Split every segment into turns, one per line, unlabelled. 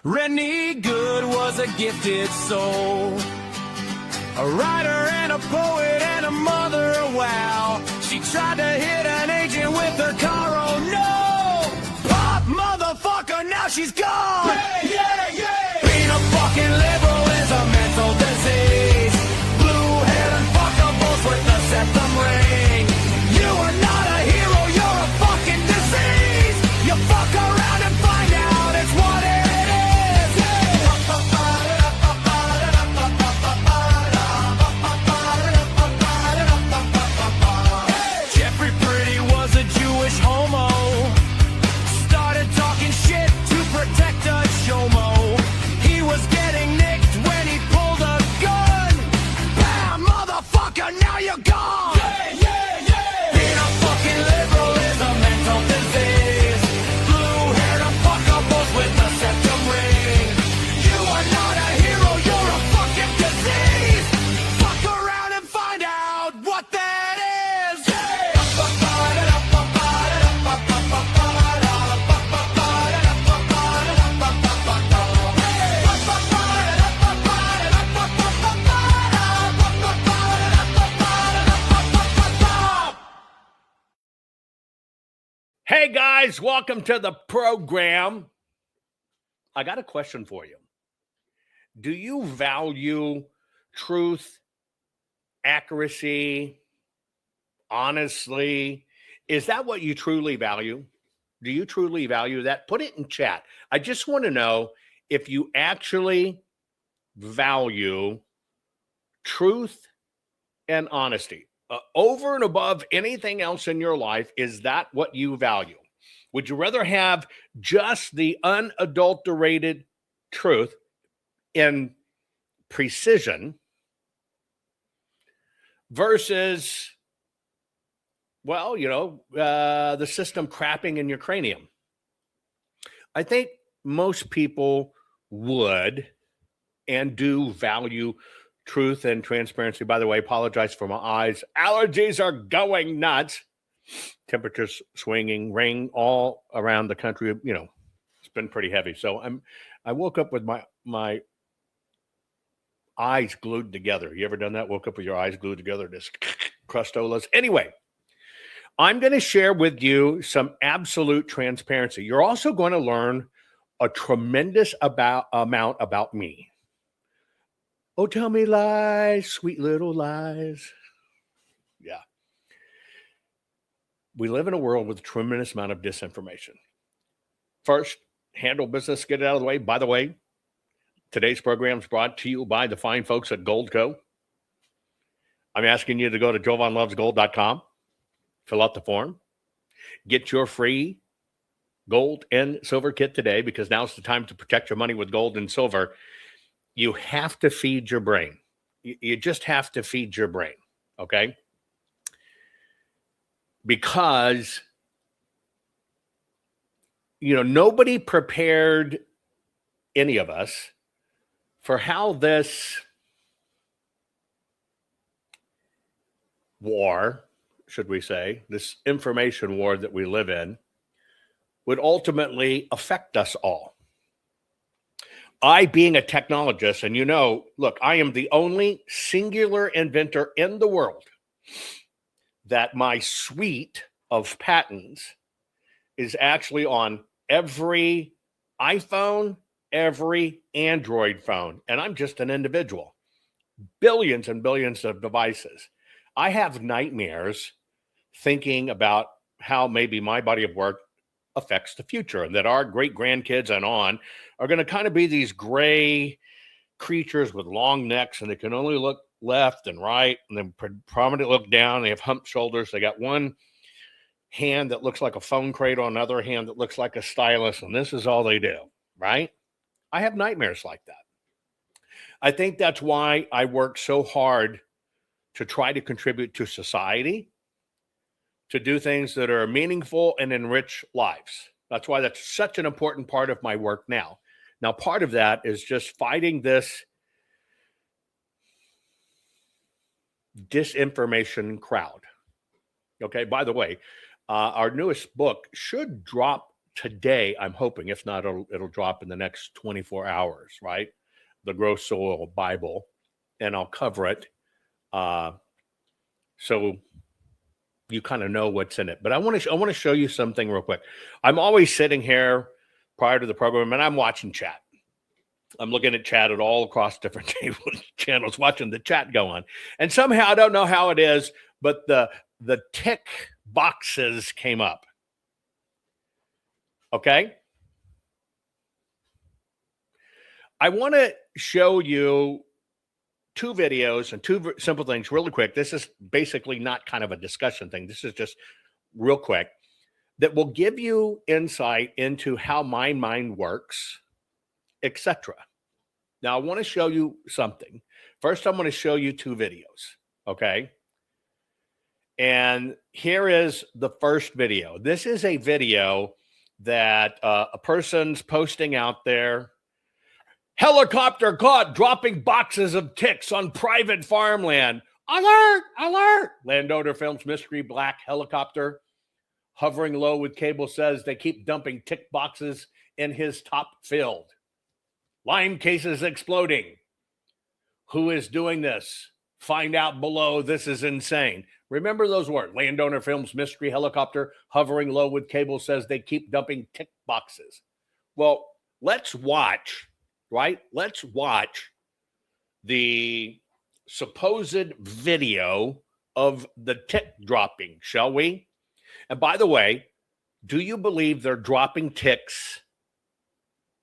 Rennie Good was a gifted soul, a writer and a poet and a mother, wow. She tried to hit an agent with her car, oh no! Pop motherfucker, now she's gone! Yeah, yeah, yeah! Being a fucking liberal is a mental disease. Blue-haired and fuckables with the septum ring. You are not a hero, you're a fucking disease! You fuck around and find out it's what it is! Jeffrey Pretty was a Jewish homo. Started talking shit to protect a chomo. He was getting nicked when he pulled a gun. Bam, motherfucker, now you're gone! Yeah, yeah, yeah! Being a fucking liberal is a mental disease. Blue-haired and fuckables with the septum ring. You are not a hero, you're a fucking disease! Fuck around and find out what that is!
Hey guys, welcome to the program. I got a question for you. Do you value truth, accuracy, honestly? Is that what you truly value? Do you truly value that? Put it in chat. I just want to know if you actually value truth and honesty. Over and above anything else in your life, is that what you value? Would you rather have just the unadulterated truth in precision versus, well, the system crapping in your cranium? I think most people would and do value truth and transparency. By the way, apologize for my eyes. Allergies are going nuts. Temperatures swinging, rain all around the country. It's been pretty heavy. So I woke up with my eyes glued together. You ever done that? Woke up with your eyes glued together, just crustolas. Anyway, I'm going to share with you some absolute transparency. You're also going to learn a tremendous amount about me. Oh, tell me lies, sweet little lies. Yeah. We live in a world with a tremendous amount of disinformation. First, handle business, get it out of the way. By the way, today's program is brought to you by the fine folks at Goldco. I'm asking you to go to jovanlovesgold.com, fill out the form, get your free gold and silver kit today, because now's the time to protect your money with gold and silver. You have to feed your brain. You just have to feed your brain, okay? Because, nobody prepared any of us for how this war, should we say, this information war that we live in, would ultimately affect us all. I, being a technologist, and look, I am the only singular inventor in the world that my suite of patents is actually on every iPhone, every Android phone, and I'm just an individual. Billions and billions of devices. I have nightmares thinking about how maybe my body of work affects the future, and that our great grandkids and on are going to kind of be these gray creatures with long necks, and they can only look left and right, and then prominently look down. They have humped shoulders. They got one hand that looks like a phone cradle, another hand that looks like a stylus, and this is all they do, right? I have nightmares like that. I think that's why I work so hard to try to contribute to society, to do things that are meaningful and enrich lives. That's why that's such an important part of my work now. Now, part of that is just fighting this disinformation crowd. Okay, by the way, our newest book should drop today, I'm hoping, if not, it'll drop in the next 24 hours, right? The Gross Soil Bible, and I'll cover it. So you kind of know what's in it. But I want to show you something real quick. I'm always sitting here prior to the program, and I'm watching chat. I'm looking at chat at all across different channels, watching the chat go on. And somehow, I don't know how it is, but the tick boxes came up. Okay? I want to show you two videos and two simple things really quick. This is basically not kind of a discussion thing. This is just real quick that will give you insight into how my mind works, etc. Now, I want to show you something. First, I'm going to show you two videos, okay? And here is the first video. This is a video that a person's posting out there. Helicopter caught dropping boxes of ticks on private farmland. Alert! Alert! Landowner films mystery black helicopter hovering low with cable, says they keep dumping tick boxes in his top field. Lime cases exploding. Who is doing this? Find out below. This is insane. Remember those words. Landowner films mystery helicopter hovering low with cable, says they keep dumping tick boxes. Well, let's watch. Right? Let's watch the supposed video of the tick dropping, shall we? And by the way, do you believe they're dropping ticks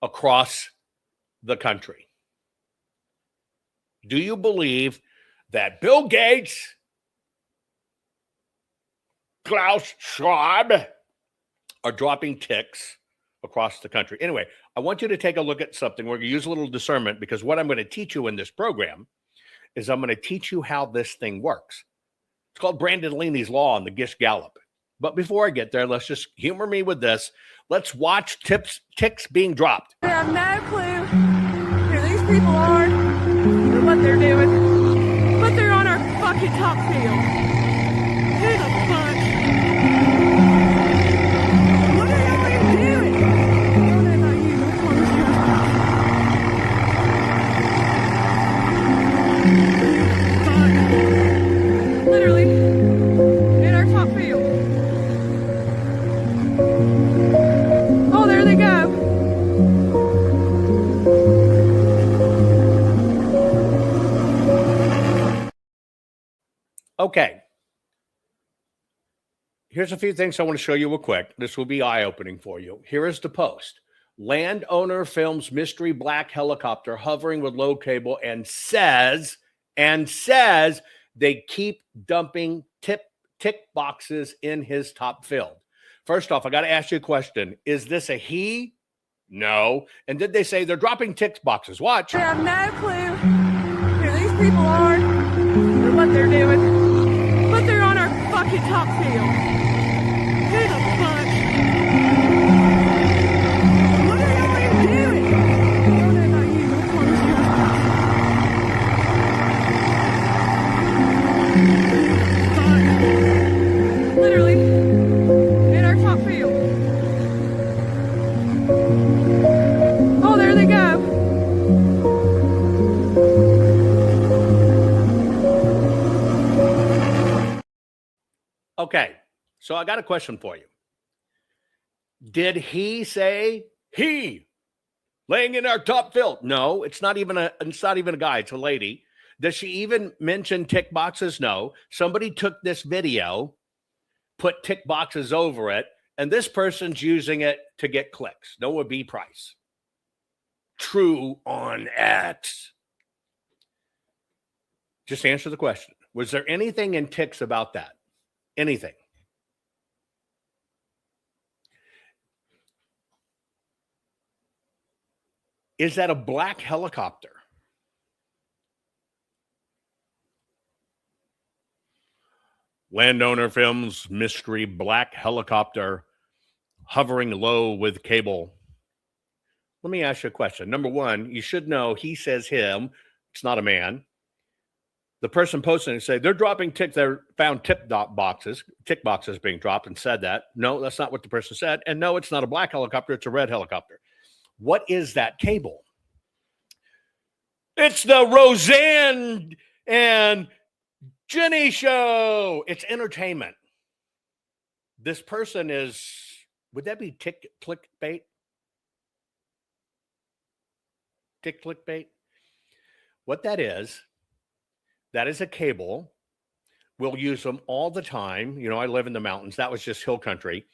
across the country? Do you believe that Bill Gates, Klaus Schwab are dropping ticks across the country? Anyway, I want you to take a look at something. We're going to use a little discernment, because what I'm going to teach you in this program is I'm going to teach you how this thing works. It's called Brandolini's Law on the Gish Gallop. But before I get there, let's just humor me with this. Let's watch ticks being dropped.
I have no clue who these people are or what they're doing, but they're on our fucking top field. Who the fuck? What are y'all even doing? I don't know about you, but I'm on this fuck. Literally in our top field. Oh, there they go.
Okay. Here's a few things I want to show you real quick. This will be eye-opening for you. Here is the post. Landowner films mystery black helicopter hovering with low cable and says they keep dumping tick boxes in his top field. First off, I got to ask you a question. Is this a he? No. And did they say they're dropping tick boxes? Watch.
I have no clue who these people are or what they're doing, but they're on our fucking top field. Who the fuck? What are y'all even doing? I don't know about you, but I'm on this fuck. Literally in our top field. Oh, there they go.
Okay. So I got a question for you. Did he say he laying in our top field? No, it's not even a guy, it's a lady. Does she even mention tick boxes? No. Somebody took this video, put tick boxes over it, and this person's using it to get clicks. Noah B. Price. True on X. Just answer the question. Was there anything in ticks about that? Anything? Is that a black helicopter? Landowner films mystery black helicopter hovering low with cable. Let me ask you a question. Number one, you should know he says him. It's not a man. The person posting and say they're dropping tick. They found tick boxes being dropped, and said that. No, that's not what the person said. And no, it's not a black helicopter. It's a red helicopter. What is that cable? It's the Roseanne and Jenny show. It's entertainment. This person is, would that be clickbait? Tick clickbait? What that is a cable. We'll use them all the time. You know, I live in the mountains. That was just hill country.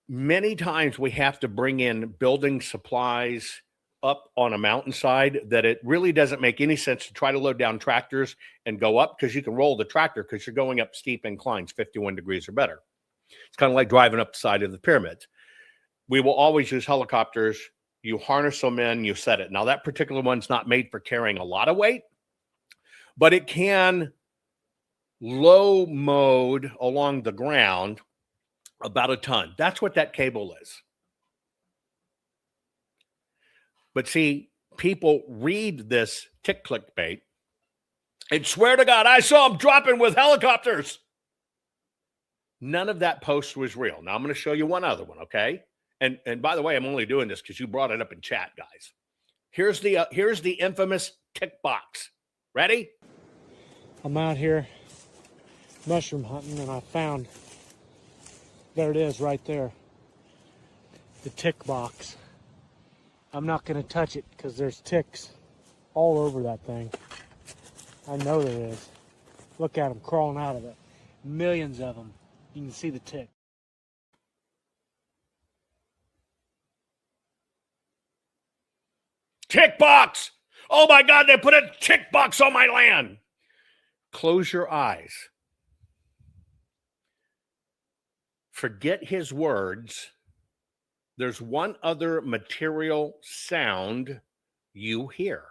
Many times we have to bring in building supplies up on a mountainside that it really doesn't make any sense to try to load down tractors and go up, because you can roll the tractor because you're going up steep inclines, 51 degrees or better. It's kind of like driving up the side of the pyramids. We will always use helicopters. You harness them in, you set it. Now, that particular one's not made for carrying a lot of weight, but it can low mode along the ground about a ton. That's what that cable is. But see, people read this tick clickbait and swear to God, I saw them dropping with helicopters. None of that post was real. Now I'm going to show you one other one, okay? And by the way, I'm only doing this because you brought it up in chat, guys. Here's the infamous tick box. Ready?
I'm out here mushroom hunting, and I found, there it is right there, the tick box. I'm not going to touch it because there's ticks all over that thing. I know there is. Look at them crawling out of it. Millions of them. You can see the tick.
Tick box! Oh my God, they put a tick box on my land. Close your eyes. Forget his words. There's one other material sound you hear.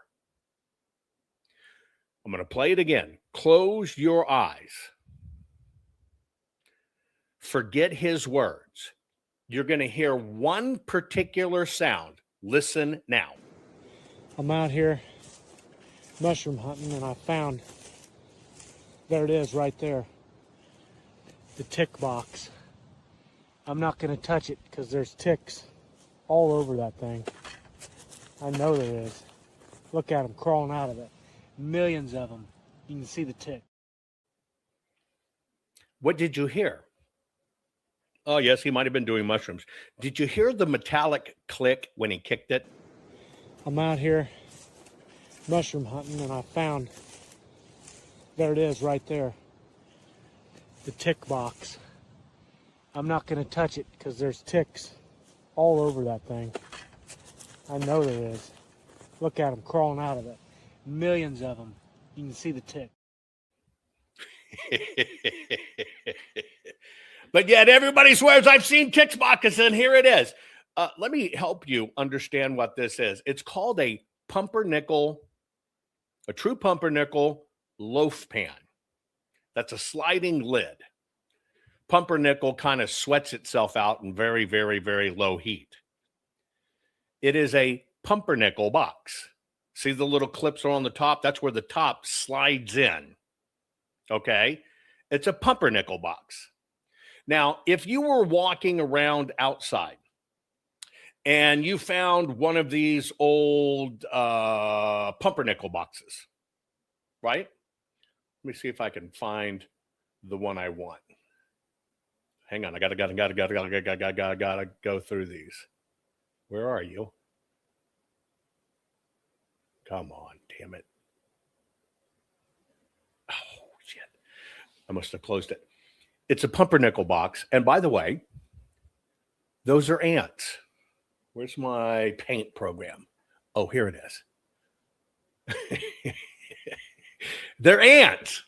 I'm going to play it again. Close your eyes. Forget his words. You're going to hear one particular sound. Listen now.
I'm out here mushroom hunting, and I found, there it is right there, the tick box. I'm not going to touch it because there's ticks all over that thing. I know there is. Look at them crawling out of it. Millions of them. You can see the tick.
What did you hear? Oh, yes, he might have been doing mushrooms. Did you hear the metallic click when he kicked it?
I'm out here mushroom hunting, and I found, there it is right there, the tick box. I'm not going to touch it because there's ticks all over that thing. I know there is. Look at them crawling out of it. Millions of them. You can see the tick.
But yet everybody swears I've seen tick boxes, and here it is. Let me help you understand what this is. It's called a pumpernickel, a true pumpernickel loaf pan. That's a sliding lid. Pumpernickel kind of sweats itself out in very, very, very low heat. It is a pumpernickel box. See the little clips are on the top? That's where the top slides in. Okay? It's a pumpernickel box. Now, if you were walking around outside and you found one of these old pumpernickel boxes, right? Let me see if I can find the one I want. Hang on, I gotta go through these. Where are you? Come on, damn it. Oh, shit. I must have closed it. It's a pumpernickel box. And by the way, those are ants. Where's my paint program? Oh, here it is. They're ants.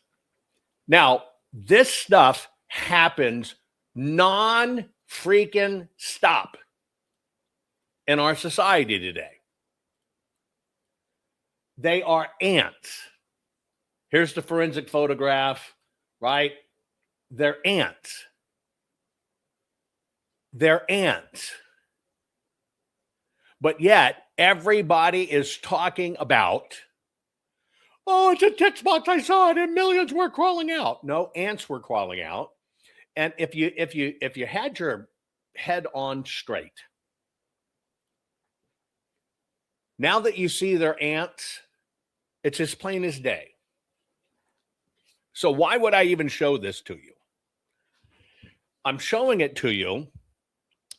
Now, this stuff happens non-freaking stop in our society today. They are ants. Here's the forensic photograph, right? They're ants. They're ants. But yet, everybody is talking about, Oh, it's a text box. I saw it, and millions were crawling out. No, ants were crawling out. And if you had your head on straight, now that you see they're ants, it's as plain as day. So why would I even show this to you? I'm showing it to you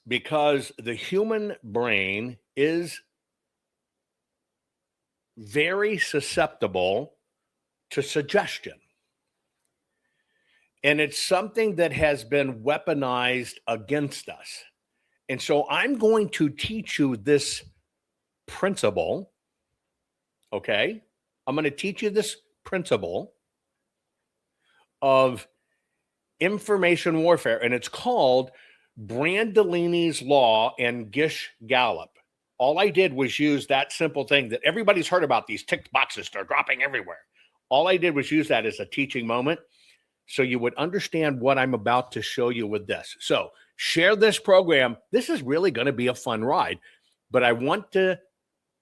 because the human brain is very susceptible to suggestion. And it's something that has been weaponized against us. And so I'm going to teach you this principle. Okay? I'm going to teach you this principle of information warfare, and it's called Brandolini's Law and Gish Gallop. All I did was use that simple thing that everybody's heard about, these ticked boxes. They're dropping everywhere. All I did was use that as a teaching moment so you would understand what I'm about to show you with this. So share this program. This is really going to be a fun ride, but I want to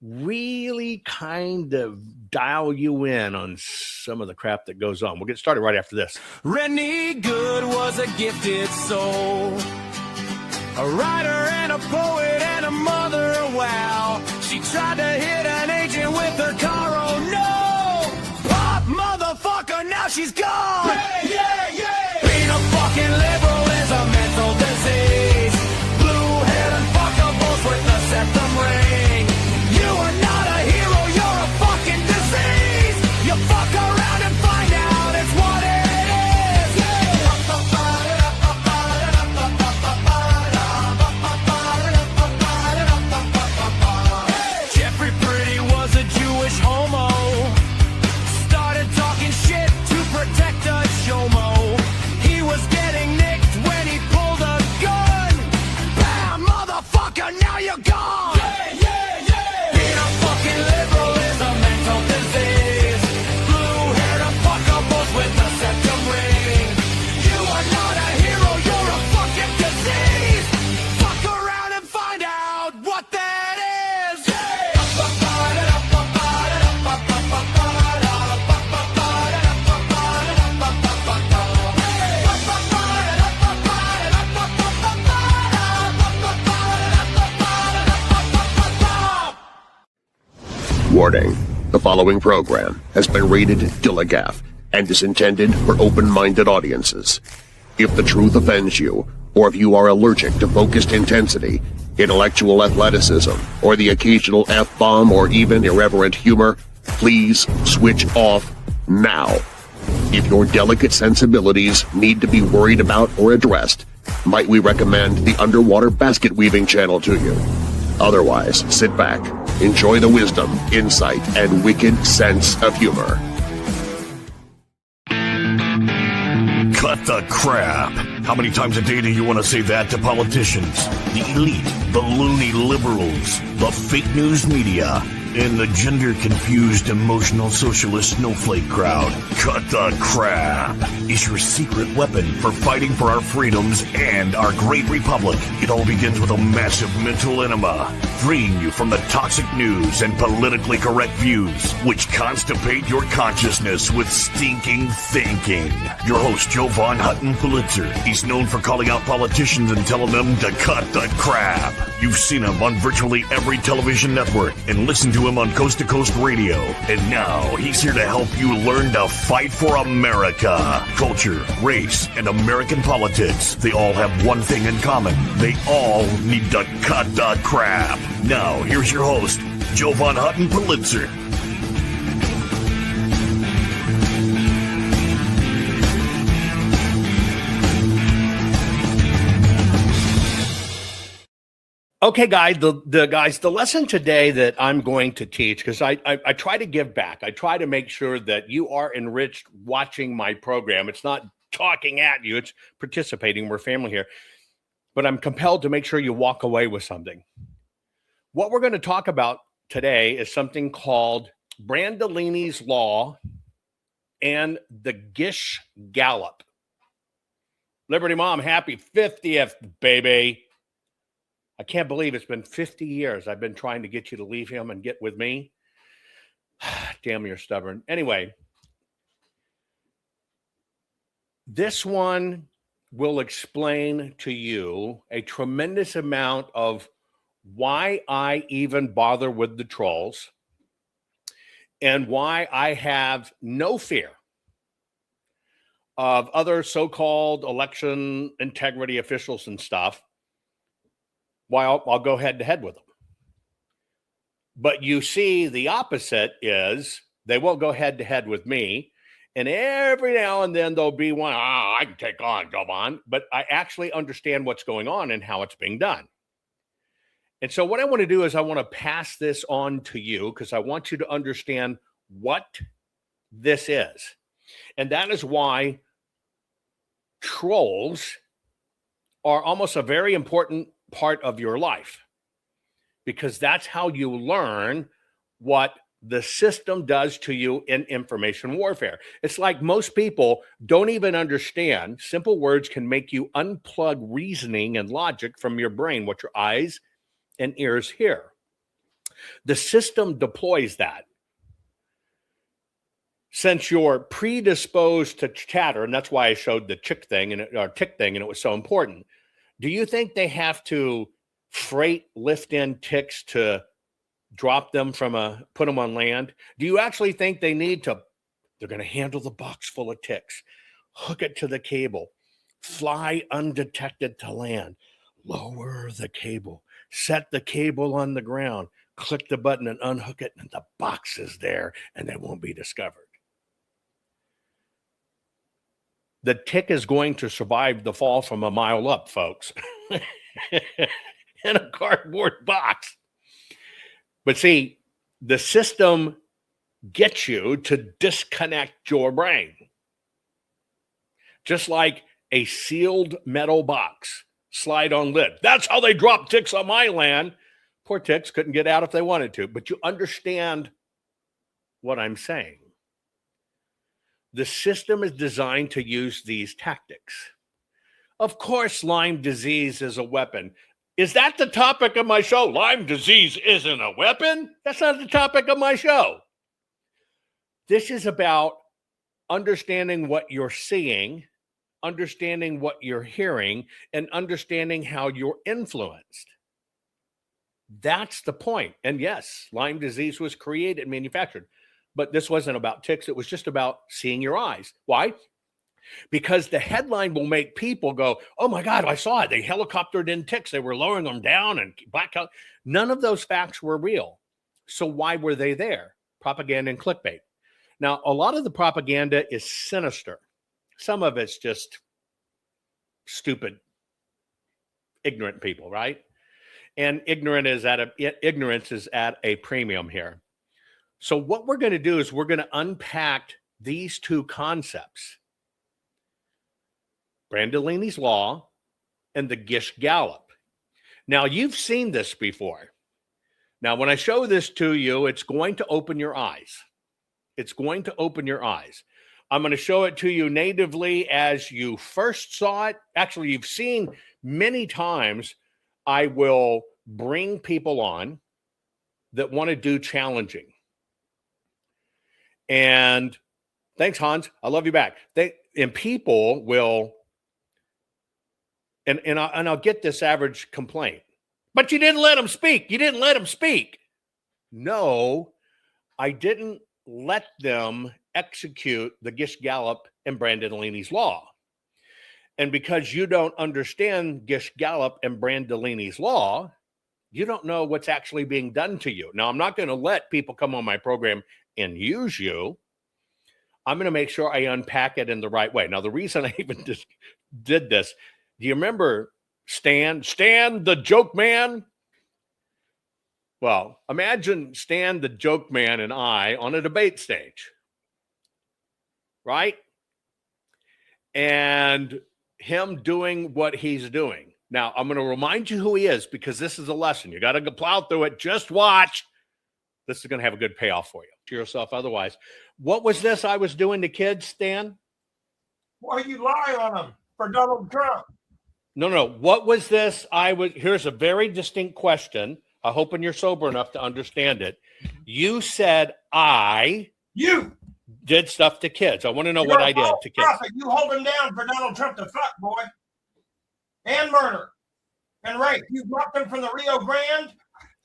really kind of dial you in on some of the crap that goes on. We'll get started right after this.
Rennie Good was a gifted soul, a writer and a poet and a mother. Wow, she tried to hit an agent with her car. Oh no, pop motherfucker, now she's gone. Yeah, yeah, yeah. Being a fucking liberal is a mental disease. Blue-haired and fuckables with the septum ring. You are not a hero, you're a fucking disease. You fuck around and find out it's what it is. Jeffrey Pretty was a Jewish homo. Started talking shit to protect a chomo. He was getting nicked when he pulled a gun. Bam, motherfucker, now you're gone. Yeah, yeah, yeah. Being a fucking liberal is a mental disease. Blue-haired and fuckables with a septum ring. You are not a hero, you're a fucking disease. Fuck around and find out what that is.
Warning. The following program has been rated Dilligaff and is intended for open-minded audiences. If the truth offends you, or if you are allergic to focused intensity, intellectual athleticism, or the occasional F-bomb or even irreverent humor, please switch off now. If your delicate sensibilities need to be worried about or addressed, might we recommend the Underwater Basket Weaving channel to you? Otherwise, sit back, enjoy the wisdom, insight, and wicked sense of humor.
Cut the crap. How many times a day do you want to say that to politicians, the elite, the loony liberals, the fake news media, and the gender-confused, emotional socialist snowflake crowd? Cut the crap is your secret weapon for fighting for our freedoms and our great republic. It all begins with a massive mental enema, freeing you from the toxic news and politically correct views, which constipate your consciousness with stinking thinking. Your host, Jovan Hutton Pulitzer. He's known for calling out politicians and telling them to cut the crap. You've seen him on virtually every television network and listened to him on Coast to Coast Radio. And now he's here to help you learn to fight for America. Culture, race, and American politics. They all have one thing in common. They all need to cut the crap. Now, here's your host, Jovan Hutton Pulitzer.
Okay, guys, the lesson today that I'm going to teach, because I try to give back. I try to make sure that you are enriched watching my program. It's not talking at you. It's participating. We're family here. But I'm compelled to make sure you walk away with something. What we're going to talk about today is something called Brandolini's Law and the Gish Gallop. Liberty Mom, happy 50th, baby. I can't believe it's been 50 years. I've been trying to get you to leave him and get with me. damn, you're stubborn. Anyway, this one will explain to you a tremendous amount of why I even bother with the trolls and why I have no fear of other so-called election integrity officials and stuff. Why I'll go head to head with them. But you see, the opposite is they won't go head to head with me. And every now and then there'll be one, I can take on Jovan, but I actually understand what's going on and how it's being done. And so what I want to do is I want to pass this on to you because I want you to understand what this is. And that is why trolls are almost a very important part of your life, because that's how you learn what the system does to you in information warfare. It's like most people don't even understand simple words can make you unplug reasoning and logic from your brain, what your eyes and ears hear. The system deploys that. Since you're predisposed to chatter, and that's why I showed the tick thing and it was so important. Do you think they have to freight lift in ticks to drop them put them on land? Do you actually think they need to, they're going to handle the box full of ticks, hook it to the cable, fly undetected to land, lower the cable, set the cable on the ground, click the button and unhook it, and the box is there and they won't be discovered? The tick is going to survive the fall from a mile up, folks, in a cardboard box. But see, the system gets you to disconnect your brain. Just like a sealed metal box, slide on lid. That's how they drop ticks on my land. Poor ticks couldn't get out if they wanted to, but you understand what I'm saying. The system is designed to use these tactics. Of course, Lyme disease is a weapon. Is that the topic of my show? Lyme disease isn't a weapon? That's not the topic of my show. This is about understanding what you're seeing, understanding what you're hearing, and understanding how you're influenced. That's the point. And yes, Lyme disease was created and manufactured. But this wasn't about ticks. It was just about seeing your eyes. Why? Because the headline will make people go, oh my God, I saw it. They helicoptered in ticks. They were lowering them down and black out. None of those facts were real. So why were they there? Propaganda and clickbait. Now, a lot of the propaganda is sinister. Some of it's just stupid, ignorant people, right? And ignorance is at a premium here. So what we're going to do is we're going to unpack these two concepts, Brandolini's law and the Gish Gallop. Now, you've seen this before. Now, when I show this to you, it's going to open your eyes. It's going to open your eyes. I'm going to show it to you natively as you first saw it. Actually, you've seen many times. I will bring people on that want to do challenging. And thanks, Hans. I love you back. People will, and I'll get this average complaint. But you didn't let them speak. You didn't let them speak. No, I didn't let them execute the Gish Gallop and Brandolini's law. And because you don't understand Gish Gallop and Brandolini's law, you don't know what's actually being done to you. Now, I'm not going to let people come on my program and use you. I'm going to make sure I unpack it in the right way. Now, the reason I even just did this, do you remember Stan the joke man? Well, imagine Stan the joke man and I on a debate stage, right? And him doing what he's doing. Now, I'm going to remind you who he is because this is a lesson. You got to plow through it. Just watch. This is going to have a good payoff for you. To yourself otherwise. What was this I was doing to kids, Stan?
Why you lie on them for Donald Trump?
No. What was this here's a very distinct question. I'm hoping you're sober enough to understand it. You said I
You.
did stuff to kids. I want to know
You're
what
a
I did
false
to kids.
prophet. You hold him down for Donald Trump to fuck, boy. And murder. And rape. You brought them from the Rio Grande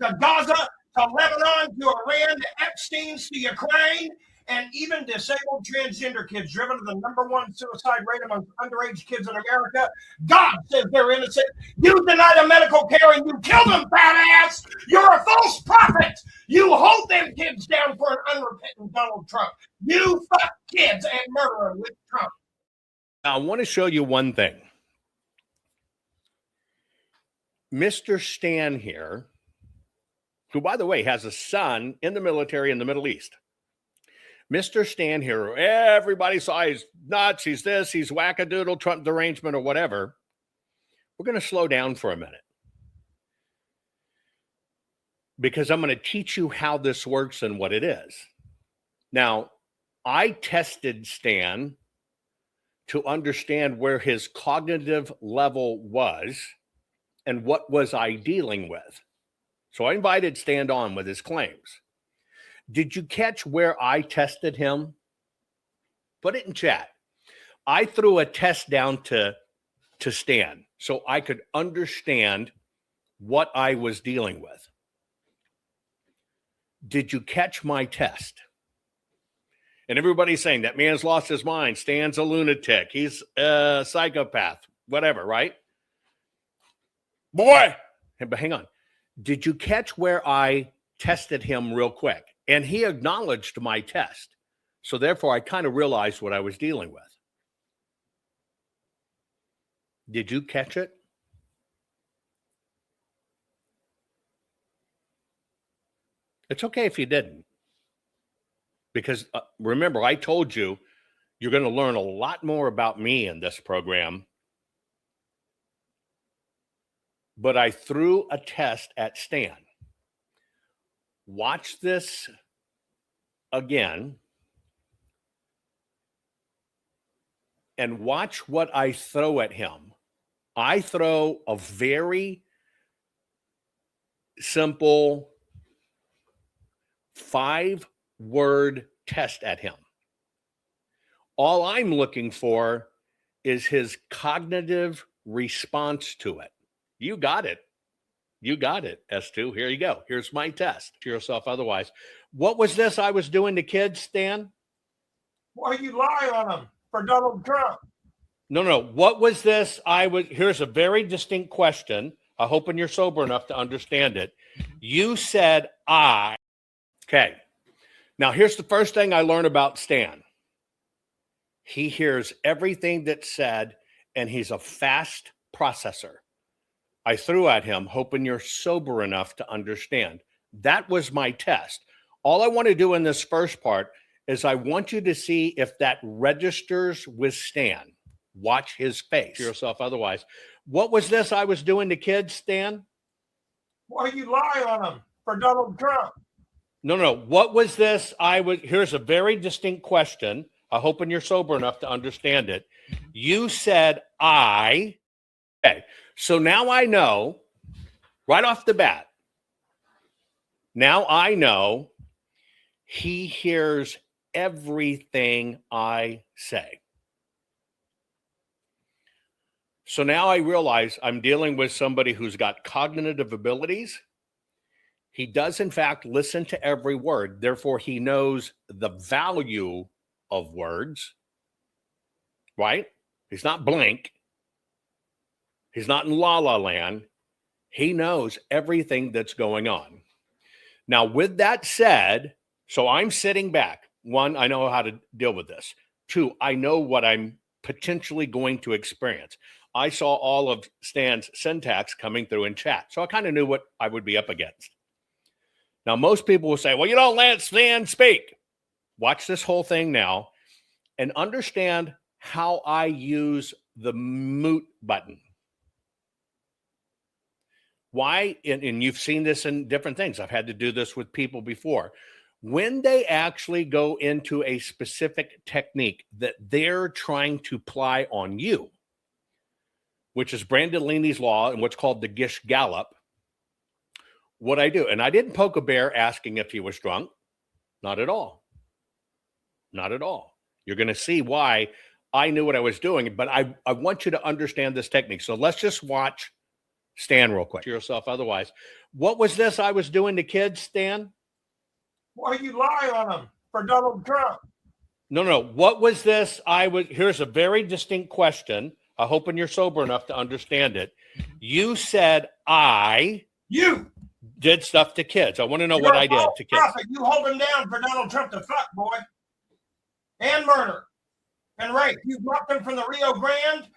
to Gaza, to Lebanon, to Iran, to Epstein's, to Ukraine, and even disabled transgender kids, driven to the #1 suicide rate among underage kids in America. God says they're innocent. You deny them medical care and you kill them, fat ass. You're a false prophet. You hold them kids down for an unrepentant Donald Trump. You fuck kids and murder them with Trump.
Now, I want to show you one thing. Mr. Stan here, who, by the way, has a son in the military in the Middle East. Mr. Stan here, everybody saw he's nuts, he's this, he's wackadoodle, Trump derangement, or whatever. We're going to slow down for a minute because I'm going to teach you how this works and what it is. Now, I tested Stan to understand where his cognitive level was and what was I dealing with. So I invited Stan on with his claims. Did you catch where I tested him? Put it in chat. I threw a test down to Stan so I could understand what I was dealing with. Did you catch my test? And everybody's saying that man's lost his mind. Stan's a lunatic. He's a psychopath, whatever, right? Boy, but hang on. Did you catch where I tested him real quick? And he acknowledged my test. So therefore, I kind of realized what I was dealing with. Did you catch it? It's okay if you didn't. Because remember, I told you, you're going to learn a lot more about me in this program. But I threw a test at Stan. Watch this again. And watch what I throw at him. I throw a very simple 5-word test at him. All I'm looking for is his cognitive response to it. You got it. You got it, S2. Here you go. Here's my test. To yourself otherwise. What was this I was doing to kids, Stan?
Why you lie on them for Donald Trump?
No. What was this here's a very distinct question. I'm hoping you're sober enough to understand it. You said okay. Now, here's the first thing I learned about Stan. He hears everything that's said, and he's a fast processor. I threw at him, hoping you're sober enough to understand. That was my test. All I want to do in this first part is I want you to see if that registers with Stan. Watch his face. To yourself otherwise. What was this I was doing to kids, Stan?
Why you lie on them for Donald Trump?
No. What was this here's a very distinct question. I'm hoping you're sober enough to understand it. You said okay. So now I know, right off the bat, now I know he hears everything I say. So now I realize I'm dealing with somebody who's got cognitive abilities. He does, in fact, listen to every word. Therefore, he knows the value of words, right? He's not blank. He's not in La La Land. He knows everything that's going on. Now, with that said, so I'm sitting back. 1, I know how to deal with this. 2, I know what I'm potentially going to experience. I saw all of Stan's syntax coming through in chat, so I kind of knew what I would be up against. Now, most people will say, well, you don't let Stan speak. Watch this whole thing now and understand how I use the mute button. Why? And you've seen this in different things. I've had to do this with people before. When they actually go into a specific technique that they're trying to apply on you, which is Brandolini's law and what's called the Gish Gallop, what I do, and I didn't poke a bear asking if he was drunk. Not at all. Not at all. You're going to see why I knew what I was doing, but I want you to understand this technique. So let's just watch Stan real quick. To yourself otherwise. What was this I was doing to kids, Stan?
Why you lie on them for Donald Trump?
No. What was this here's a very distinct question. I hope you're sober enough to understand it. You said
You
did stuff to kids. I want to know
You're
what
a
I did
false
to kids.
prophet. You hold him down for Donald Trump to fuck, boy. And murder. And rape. You brought them from the Rio Grande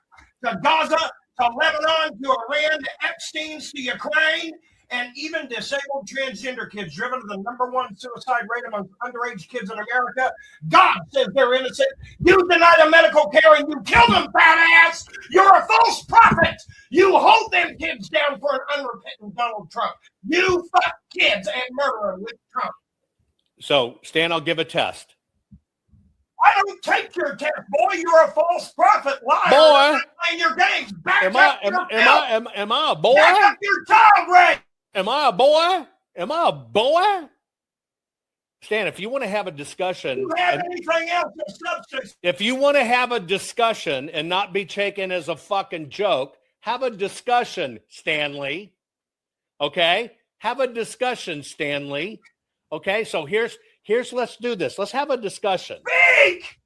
to Gaza, to Lebanon, to Iran, to Epstein, to Ukraine, and even disabled transgender kids driven to the #1 suicide rate among underage kids in America. God says they're innocent. You deny them medical care and you kill them, fat ass. You're a false prophet. You hold them kids down for an unrepentant Donald Trump. You fuck kids and murder them with Trump.
So, Stan, I'll give a test.
I don't take your test, boy. You're a false prophet, liar.
Boy.
Playing your games. Back
Am
up
I a boy?
Back up your child rape.
Am I a boy? Am I a boy? Stan, if you want to have a discussion,
You have anything else of substance?
if you want to have a discussion and not be taken as a fucking joke, have a discussion, Stanley. Okay? Have a discussion, Stanley. Okay? So here's let's do this. Let's have a discussion.
Speak!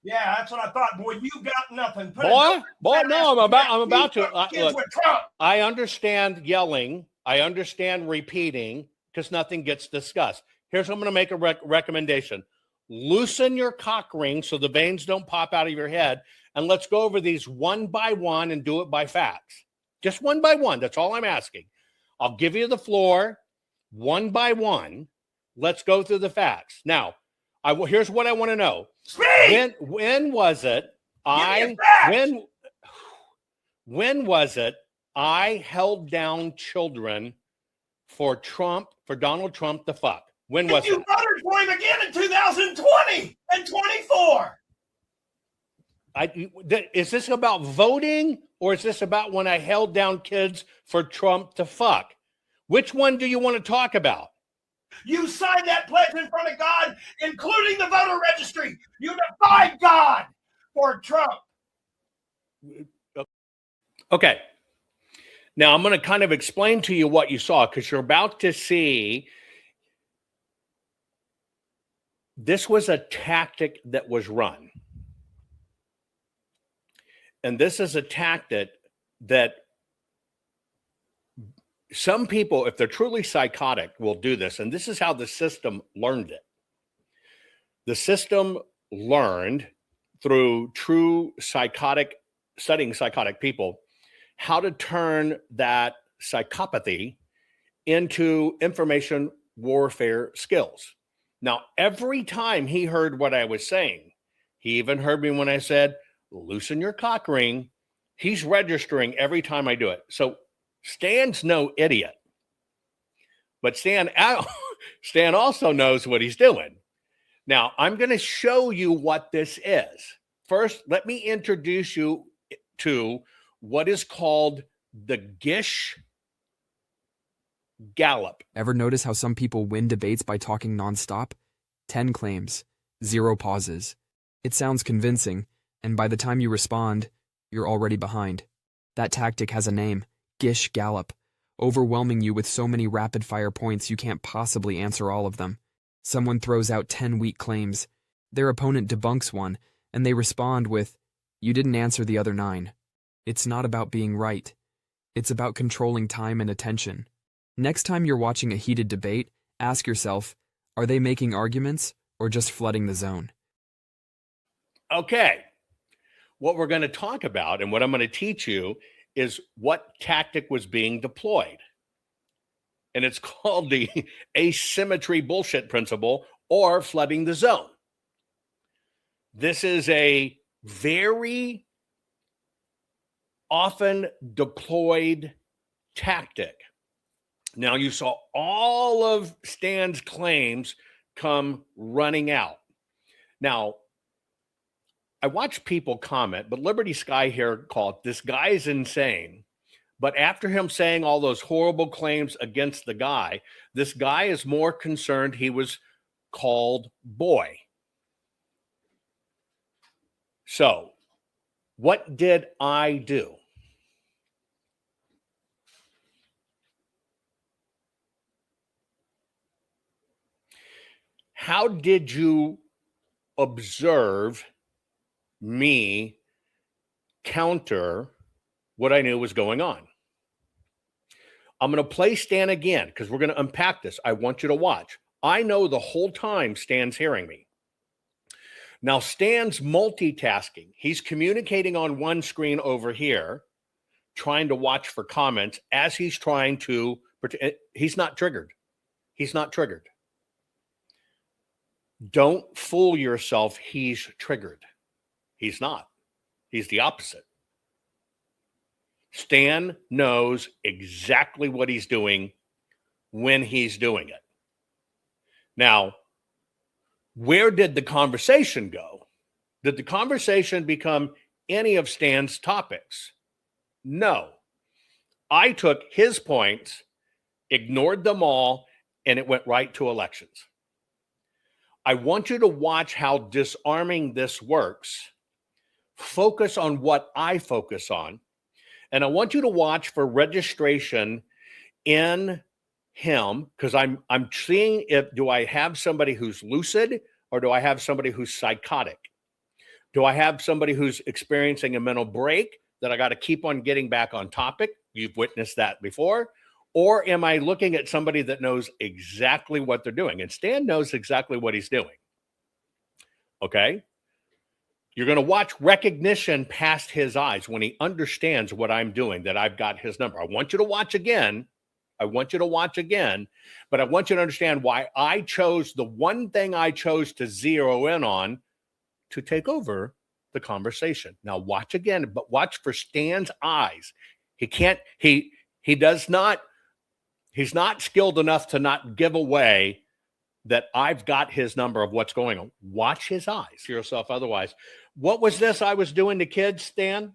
Yeah, that's what I thought, boy. You got nothing. Put
Boy,
it-
no, I'm about to.
Kids
Look,
with Trump.
I understand yelling. I understand repeating because nothing gets discussed. Here's what I'm going to make a recommendation. Loosen your cock ring so the veins don't pop out of your head. And let's go over these one by one and do it by facts. Just one by one. That's all I'm asking. I'll give you the floor one by one. Let's go through the facts. Now, here's what I want to know.
Speak!
When was it when was it I held down children for Donald Trump to fuck? When was
you
it?
voted for him again in 2020 and 24.
Is this about voting or is this about when I held down kids for Trump to fuck? Which one do you want to talk about?
You signed that pledge in front of God, including the voter registry. You defied God for Trump.
Okay. Now I'm going to kind of explain to you what you saw because you're about to see this was a tactic that was run. And this is a tactic that some people, if they're truly psychotic, will do this. And this is how the system learned it. The system learned through true studying psychotic people, how to turn that psychopathy into information warfare skills. Now, every time he heard what I was saying, he even heard me when I said, loosen your cock ring. He's registering every time I do it. So Stan's no idiot. But Stan also knows what he's doing. Now, I'm going to show you what this is. First, let me introduce you to what is called the Gish Gallop.
Ever notice how some people win debates by talking nonstop? 10 claims, 0 pauses. It sounds convincing, and by the time you respond, you're already behind. That tactic has a name, Gish Gallop, overwhelming you with so many rapid-fire points you can't possibly answer all of them. Someone throws out 10 weak claims. Their opponent debunks one, and they respond with, "You didn't answer the other 9. It's not about being right. It's about controlling time and attention. Next time you're watching a heated debate, ask yourself, are they making arguments or just flooding the zone?"
Okay. What we're going to talk about and what I'm going to teach you is what tactic was being deployed. And it's called the asymmetry bullshit principle or flooding the zone. This is a very often deployed tactic. Now, you saw all of Stan's claims come running out. Now, I watch people comment, but Liberty Sky here called, this guy is insane. But after him saying all those horrible claims against the guy, this guy is more concerned he was called boy. So, what did I do? How did you observe me counter what I knew was going on? I'm going to play Stan again because we're going to unpack this. I want you to watch. I know the whole time Stan's hearing me. Now, Stan's multitasking. He's communicating on one screen over here, trying to watch for comments as he's trying to. He's not triggered. He's not triggered. Don't fool yourself. He's triggered. He's not. He's the opposite. Stan knows exactly what he's doing when he's doing it. Now, where did the conversation go? Did the conversation become any of Stan's topics? No. I took his points, ignored them all, and it went right to elections. I want you to watch how disarming this works. Focus on what I focus on. And I want you to watch for registration in him, because I'm seeing if do I have somebody who's lucid or do I have somebody who's psychotic? Do I have somebody who's experiencing a mental break that I got to keep on getting back on topic? You've witnessed that before. Or am I looking at somebody that knows exactly what they're doing? And Stan knows exactly what he's doing. Okay? You're going to watch recognition past his eyes when he understands what I'm doing, that I've got his number. I want you to watch again. I want you to watch again, but I want you to understand why I chose the one thing I chose to zero in on to take over the conversation. Now watch again, but watch for Stan's eyes. He's not skilled enough to not give away that I've got his number of what's going on. Watch his eyes to yourself otherwise. What was this I was doing to kids, Stan?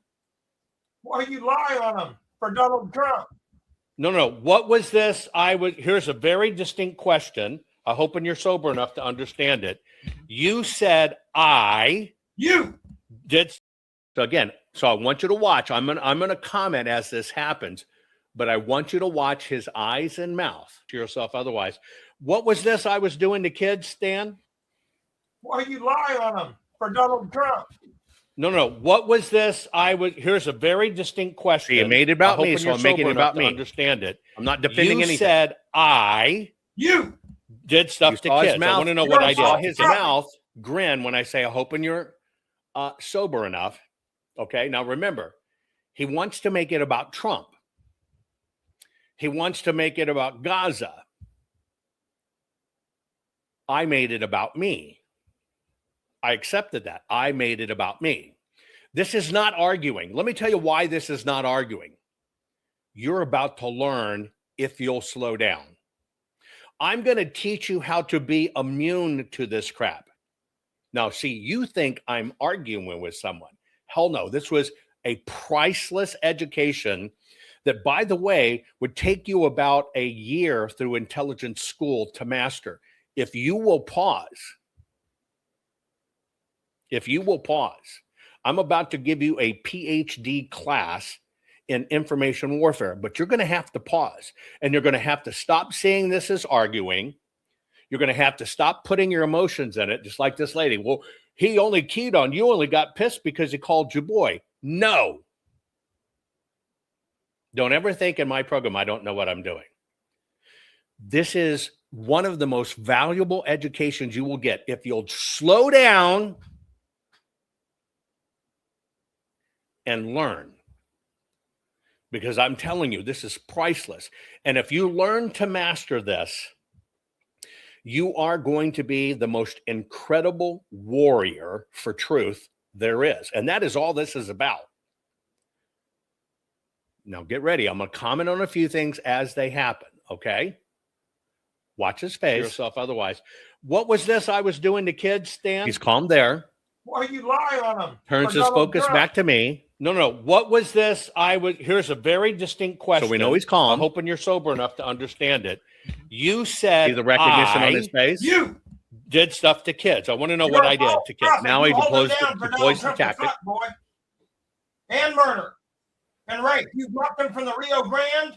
Why you lie on them for Donald Trump?
No. What was this? Here's a very distinct question. I hope you're sober enough to understand it. You said
You
did. So again, I want you to watch. I'm gonna comment as this happens, but I want you to watch his eyes and mouth to yourself otherwise. What was this I was doing to kids, Stan?
Why you lie on them for Donald Trump?
No. What was this? Here's a very distinct question.
You made it about me, so I'm making it about me.
Understand it.
I'm not defending anything.
You said
You
did stuff to kids. I want to know what I
saw
did. His mouth grin when I say, I hope you're sober enough. Okay. Now remember, he wants to make it about Trump. He wants to make it about Gaza. I made it about me. I accepted that. I made it about me. This is not arguing. Let me tell you why this is not arguing. You're about to learn if you'll slow down. I'm going to teach you how to be immune to this crap. Now, see, you think I'm arguing with someone. Hell no. This was a priceless education that, by the way, would take you about a year through intelligence school to master. If you will pause, I'm about to give you a PhD class in information warfare, but you're going to have to pause, and you're going to have to stop seeing this as arguing. You're going to have to stop putting your emotions in it, just like this lady. Well, he only keyed on, you only got pissed because he called you boy. No. Don't ever think in my program I don't know what I'm doing. This is one of the most valuable educations you will get if you'll slow down and learn. Because I'm telling you, this is priceless. And if you learn to master this, you are going to be the most incredible warrior for truth there is. And that is all this is about. Now get ready. I'm going to comment on a few things as they happen, okay? Watch his face. Yourself otherwise. What was this I was doing to kids, Stan? He's calm there.
Why you lie on them?
Turns his focus back to me. No. What was this? Here's a very distinct question.
So we know he's calm.
I'm hoping you're sober enough to understand it. You said
See the recognition on his face.
You
did stuff to kids. I want to know what I did to kids.
Now he deploys
the
tactic.
Boy. And murder and rape. You brought them from the Rio Grande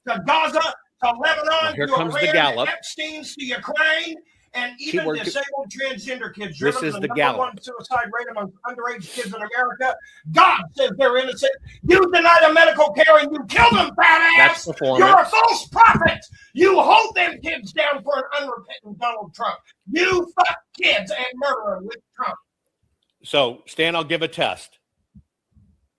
to Gaza to Lebanon
Here
to
comes the
Iran
Gallop.
to Epstein's to Ukraine, and even
Keyword-
disabled transgender kids.
This
driven
is
to
the
number
Gallop.
one suicide rate among underage kids in America. God says they're innocent. You deny them medical care and you kill them, fat ass.
That's performance.
You're a false prophet. You hold them kids down for an unrepentant Donald Trump. You fuck kids and murder them with Trump.
So, Stan, I'll give a test.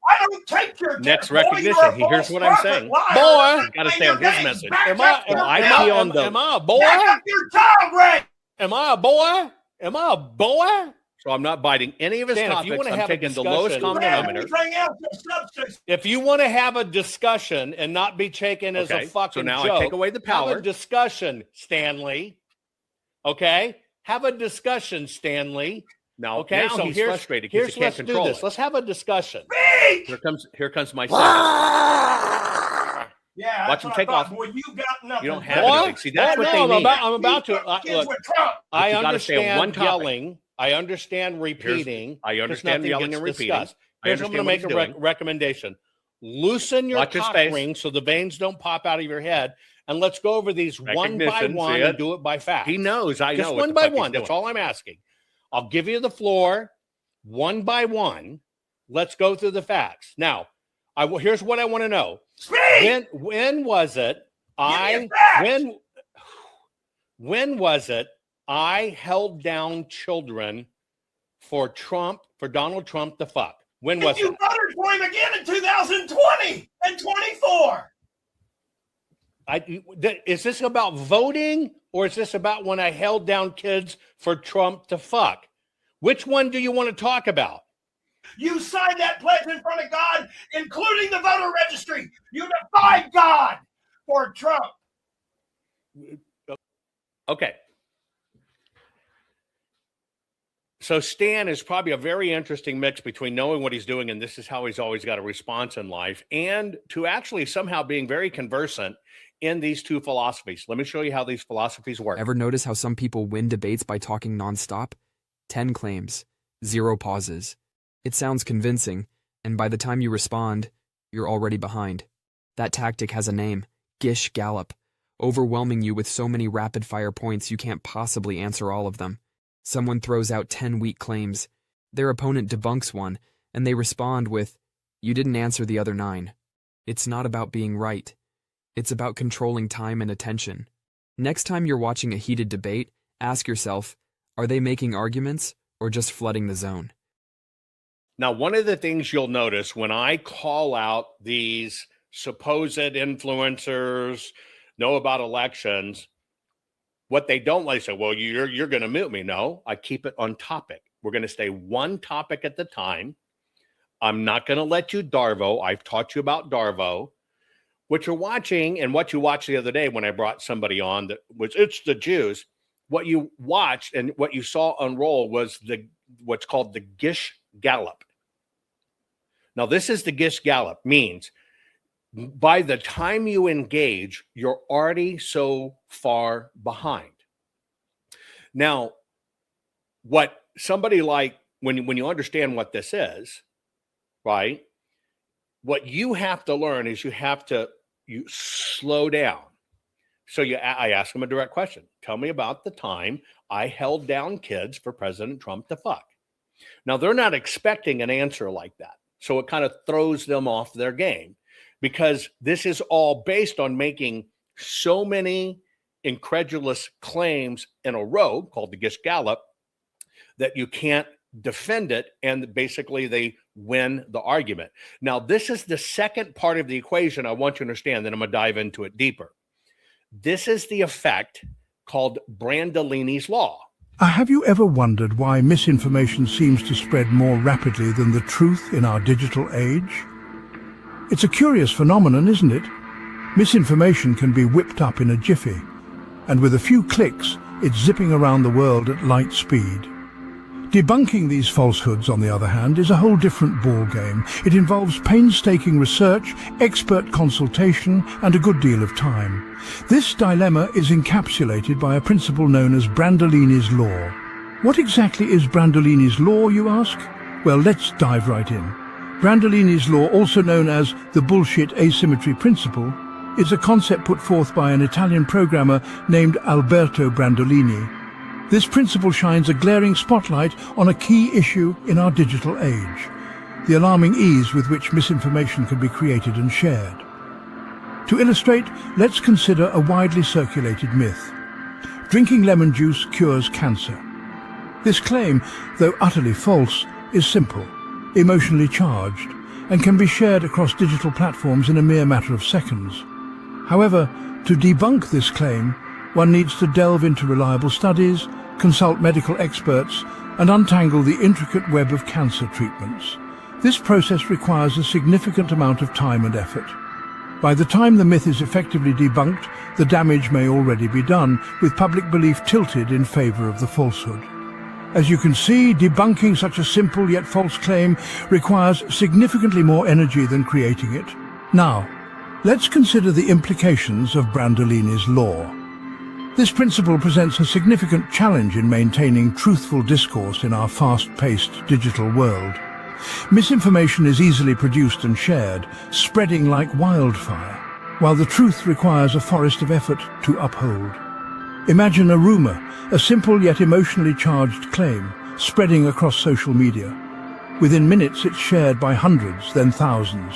I don't take your
Next
test, boy.
recognition.
You're a
He hears
false
what I'm
prophet,
saying.
liar.
Boy, you got to
And
stay
your
on his
game's
message.
back
Am I
up your
am
mouth.
I a boy?
Back up your tongue, Ray.
Am I a boy? Am I a boy?
So I'm not biting any of his
Stan, if
topics.
you wanna
I'm
have a
taking the lowest
discussion-
common
Have
denominator.
anything else is substance.
If you want to have a discussion and not be taken as
Okay,
a fucking
so now
joke,
I take away the
have
power.
a discussion, Stanley. Okay? Have a discussion, Stanley.
Now,
Okay,
now
so
he's
here's
frustrated because
here's
he can't
let's do
control
this.
it.
Let's have a discussion.
Speak.
Here comes my second.
Yeah,
Watch
that's
him
what
take
I thought.
off.
Boy, you got nothing.
You don't have
Boy,
anything. See, that's
boy,
what
no,
they need.
I'm about to.
You fuck kids
Look,
with Trump.
I
you gotta stay on
understand
one topic.
yelling. I understand repeating.
I
'cause
understand
nothing
yelling
gets
and repeating.
discussed.
I
Here's what I'm
understand
going to make
what
a
he's doing.
recommendation. Loosen your
Watch his
cock
face.
ring so the veins don't pop out of your head, and let's go over these one by
Recognition,
one
see
and
it?
do it by facts.
He knows. I
Just
know.
one
what the
by
fuck he's
one. That's
doing.
all I'm asking. I'll give you the floor one by one. Let's go through the facts. Now, here's what I want to know.
Speak.
When was it
me a fact.
when was it I held down children for Donald Trump to fuck? When was
You
it?
voted for him again in 2020 and 24.
Is this about voting or is this about when I held down kids for Trump to fuck? Which one do you want to talk about?
You signed that pledge in front of God, including the voter registry. You defied God for Trump.
Okay. So Stan is probably a very interesting mix between knowing what he's doing and this is how he's always got a response in life, and to actually somehow being very conversant in these two philosophies. Let me show you how these philosophies work.
Ever notice how some people win debates by talking nonstop? 10 claims, 0 pauses. It sounds convincing, and by the time you respond, you're already behind. That tactic has a name, Gish Gallop, overwhelming you with so many rapid-fire points you can't possibly answer all of them. Someone throws out 10 weak claims. Their opponent debunks one, and they respond with, "You didn't answer the other 9. It's not about being right. It's about controlling time and attention. Next time you're watching a heated debate, ask yourself, are they making arguments or just flooding the zone?
Now, one of the things you'll notice when I call out these supposed influencers, know about elections, what they don't like, say, well, you're going to mute me. No, I keep it on topic. We're going to stay one topic at the time. I'm not going to let you Darvo. I've taught you about Darvo. What you're watching and what you watched the other day when I brought somebody on that was, it's the Jews. What you watched and what you saw unroll was what's called the Gish Gallop. Now, this is the Gish Gallop, means by the time you engage, you're already so far behind. Now, what somebody like, when you understand what this is, right, what you have to learn is you slow down. So I ask them a direct question. Tell me about the time I held down kids for President Trump to fuck. Now, they're not expecting an answer like that. So it kind of throws them off their game, because this is all based on making so many incredulous claims in a row, called the Gish Gallop, that you can't defend it, and basically they win the argument. Now, this is the second part of the equation I want you to understand, then I'm going to dive into it deeper. This is the effect called Brandolini's law.
Have you ever wondered why misinformation seems to spread more rapidly than the truth in our digital age? It's a curious phenomenon, isn't it? Misinformation can be whipped up in a jiffy, and with a few clicks, it's zipping around the world at light speed. Debunking these falsehoods, on the other hand, is a whole different ballgame. It involves painstaking research, expert consultation, and a good deal of time. This dilemma is encapsulated by a principle known as Brandolini's law. What exactly is Brandolini's law, you ask? Well, let's dive right in. Brandolini's law, also known as the bullshit asymmetry principle, is a concept put forth by an Italian programmer named Alberto Brandolini. This principle shines a glaring spotlight on a key issue in our digital age: the alarming ease with which misinformation can be created and shared. To illustrate, let's consider a widely circulated myth. Drinking lemon juice cures cancer. This claim, though utterly false, is simple, emotionally charged, and can be shared across digital platforms in a mere matter of seconds. However, to debunk this claim, one needs to delve into reliable studies, consult medical experts, and untangle the intricate web of cancer treatments. This process requires a significant amount of time and effort. By the time the myth is effectively debunked, the damage may already be done, with public belief tilted in favor of the falsehood. As you can see, debunking such a simple yet false claim requires significantly more energy than creating it. Now, let's consider the implications of Brandolini's law. This principle presents a significant challenge in maintaining truthful discourse in our fast-paced digital world. Misinformation is easily produced and shared, spreading like wildfire, while the truth requires a forest of effort to uphold. Imagine a rumor, a simple yet emotionally charged claim, spreading across social media. Within minutes it's shared by hundreds, then thousands.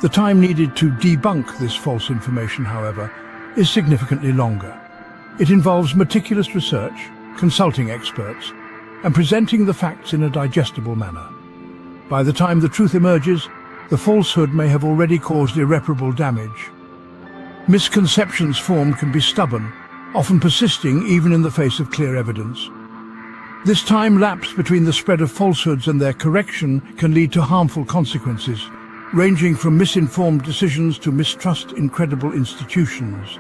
The time needed to debunk this false information, however, is significantly longer. It involves meticulous research, consulting experts, and presenting the facts in a digestible manner. By the time the truth emerges, the falsehood may have already caused irreparable damage. Misconceptions formed can be stubborn, often persisting even in the face of clear evidence. This time lapse between the spread of falsehoods and their correction can lead to harmful consequences, ranging from misinformed decisions to mistrust in credible institutions.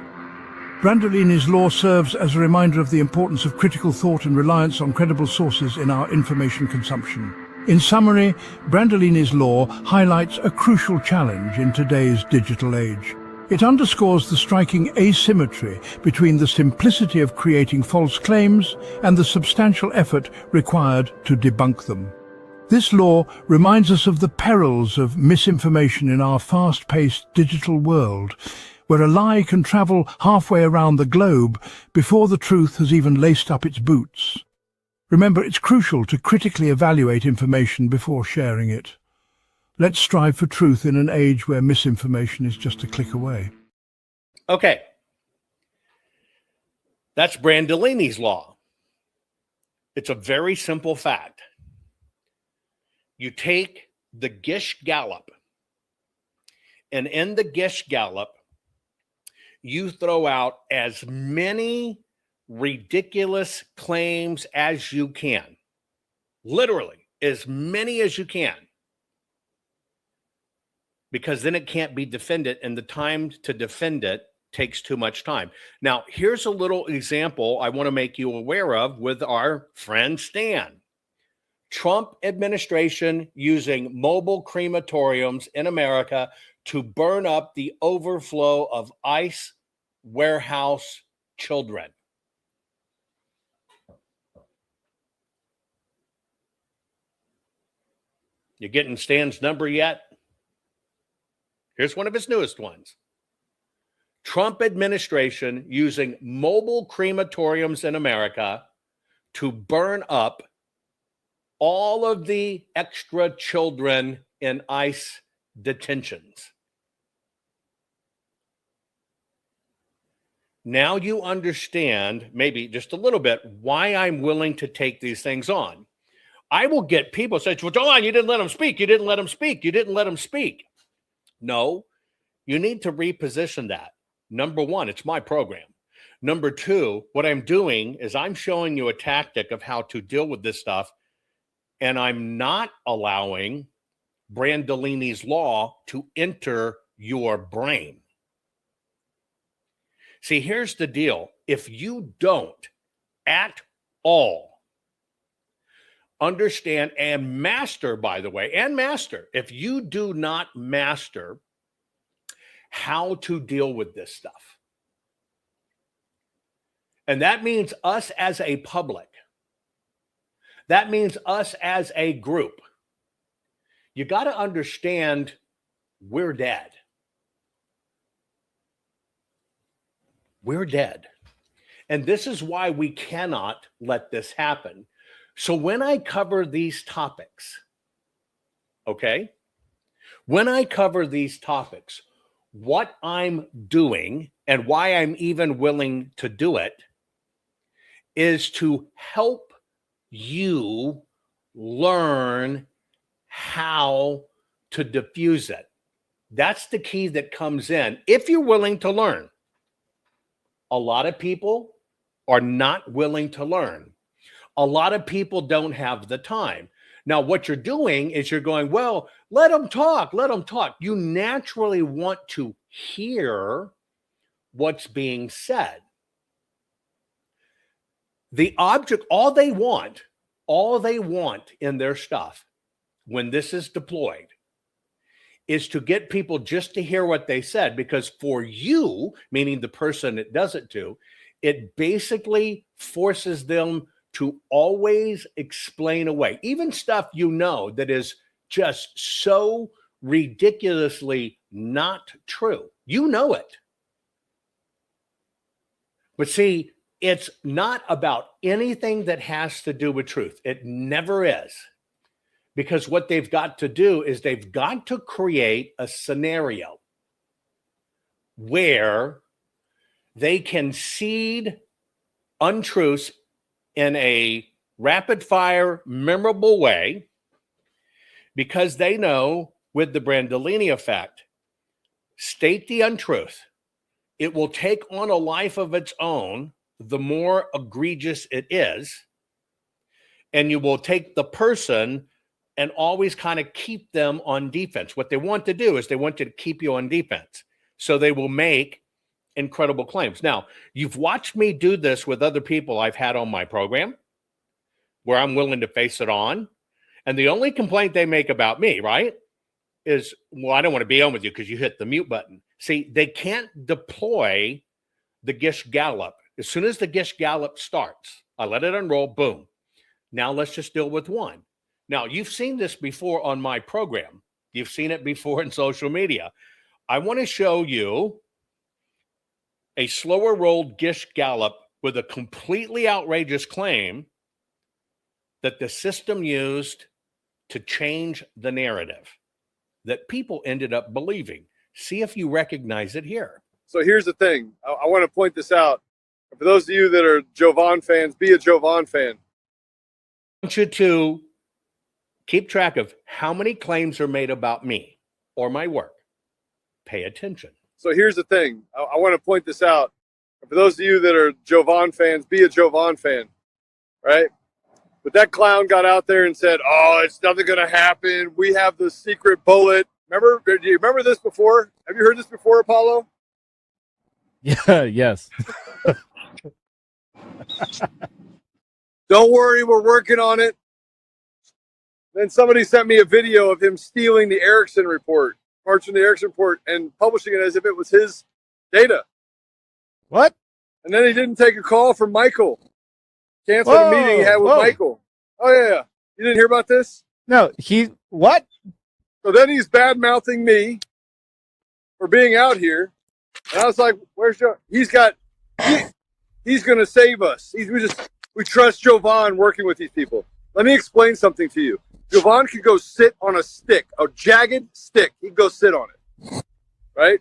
Brandolini's law serves as a reminder of the importance of critical thought and reliance on credible sources in our information consumption. In summary, Brandolini's law highlights a crucial challenge in today's digital age. It underscores the striking asymmetry between the simplicity of creating false claims and the substantial effort required to debunk them. This law reminds us of the perils of misinformation in our fast-paced digital world, where a lie can travel halfway around the globe before the truth has even laced up its boots. Remember, it's crucial to critically evaluate information before sharing it. Let's strive for truth in an age where misinformation is just a click away.
Okay. That's Brandolini's law. It's a very simple fact. You take the Gish Gallop, and in the Gish Gallop, you throw out as many ridiculous claims as you can. Literally, as many as you can. Because then it can't be defended, and the time to defend it takes too much time. Now, here's a little example I want to make you aware of with our friend Stan. Trump administration using mobile crematoriums in America to burn up the overflow of ICE warehouse children. You getting Stan's number yet? Here's one of his newest ones. Trump administration using mobile crematoriums in America to burn up all of the extra children in ICE detentions. Now you understand, maybe just a little bit, why I'm willing to take these things on. I will get people say, well, Jovan, you didn't let him speak. You didn't let him speak. You didn't let him speak. No, you need to reposition that. Number one, it's my program. Number two, what I'm doing is I'm showing you a tactic of how to deal with this stuff, and I'm not allowing Brandolini's law to enter your brain. See, here's the deal. If you don't at all understand and master, by the way, and master, if you do not master how to deal with this stuff, and that means us as a public, that means us as a group, you got to understand we're dead. We're dead. And this is why we cannot let this happen. So when I cover these topics, okay, when I cover these topics, what I'm doing and why I'm even willing to do it is to help you learn how to diffuse it. That's the key that comes in if you're willing to learn. A lot of people are not willing to learn. A lot of people don't have the time. Now, what you're doing is you're going, well, let them talk, let them talk. You naturally want to hear what's being said. The object, all they want in their stuff when this is deployed is to get people just to hear what they said, because for you, meaning the person it does it to, it basically forces them to always explain away, even stuff you know that is just so ridiculously not true. You know it. But see, it's not about anything that has to do with truth. It never is. Because what they've got to do is they've got to create a scenario where they can seed untruths in a rapid fire, memorable way, because they know with the Brandolini effect, state the untruth. It will take on a life of its own the more egregious it is, and you will take the person and always kind of keep them on defense. What they want to do is they want to keep you on defense. So they will make incredible claims. Now, you've watched me do this with other people I've had on my program where I'm willing to face it on. And the only complaint they make about me, right, is, well, I don't want to be on with you because you hit the mute button. See, they can't deploy the Gish Gallop. As soon as the Gish Gallop starts, I let it unroll, boom. Now let's just deal with one. Now, you've seen this before on my program. You've seen it before in social media. I want to show you a slower rolled Gish Gallop with a completely outrageous claim that the system used to change the narrative that people ended up believing. See if you recognize it here.
So here's the thing. I want to point this out. For those of you that are Jovan fans, be a Jovan fan.
I want you to keep track of how many claims are made about me or my work. Pay attention.
So here's the thing. I want to point this out. For those of you that are Jovan fans, be a Jovan fan, right? But that clown got out there and said, oh, it's nothing going to happen. We have the secret bullet. Remember? Do you remember this before? Have you heard this before, Apollo?
Yeah, yes.
Don't worry, we're working on it. Then somebody sent me a video of him stealing the Erickson report, parts from the Erickson report, and publishing it as if it was his data.
What?
And then he didn't take a call from Michael. Canceled a meeting he had with Michael. Oh, yeah. You didn't hear about this?
No, what?
So then he's bad-mouthing me for being out here. And I was like, where's Joe? He's going to save us. We trust Jovan working with these people. Let me explain something to you. Jovan could go sit on a stick, a jagged stick. He'd go sit on it, right?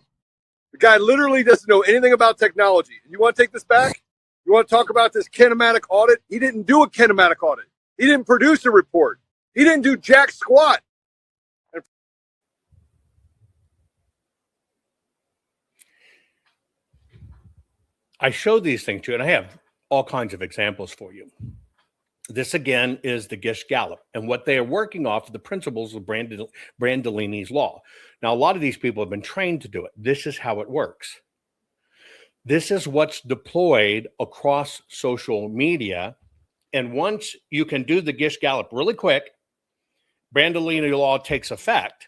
The guy literally doesn't know anything about technology. You want to take this back? You want to talk about this kinematic audit? He didn't do a kinematic audit. He didn't produce a report. He didn't do jack squat.
I show these things to you, and I have all kinds of examples for you. This, again, is the Gish Gallop, and what they are working off of the principles of Brandolini's law. Now, a lot of these people have been trained to do it. This is how it works. This is what's deployed across social media And once you can do the Gish Gallop really quick, Brandolini law takes effect,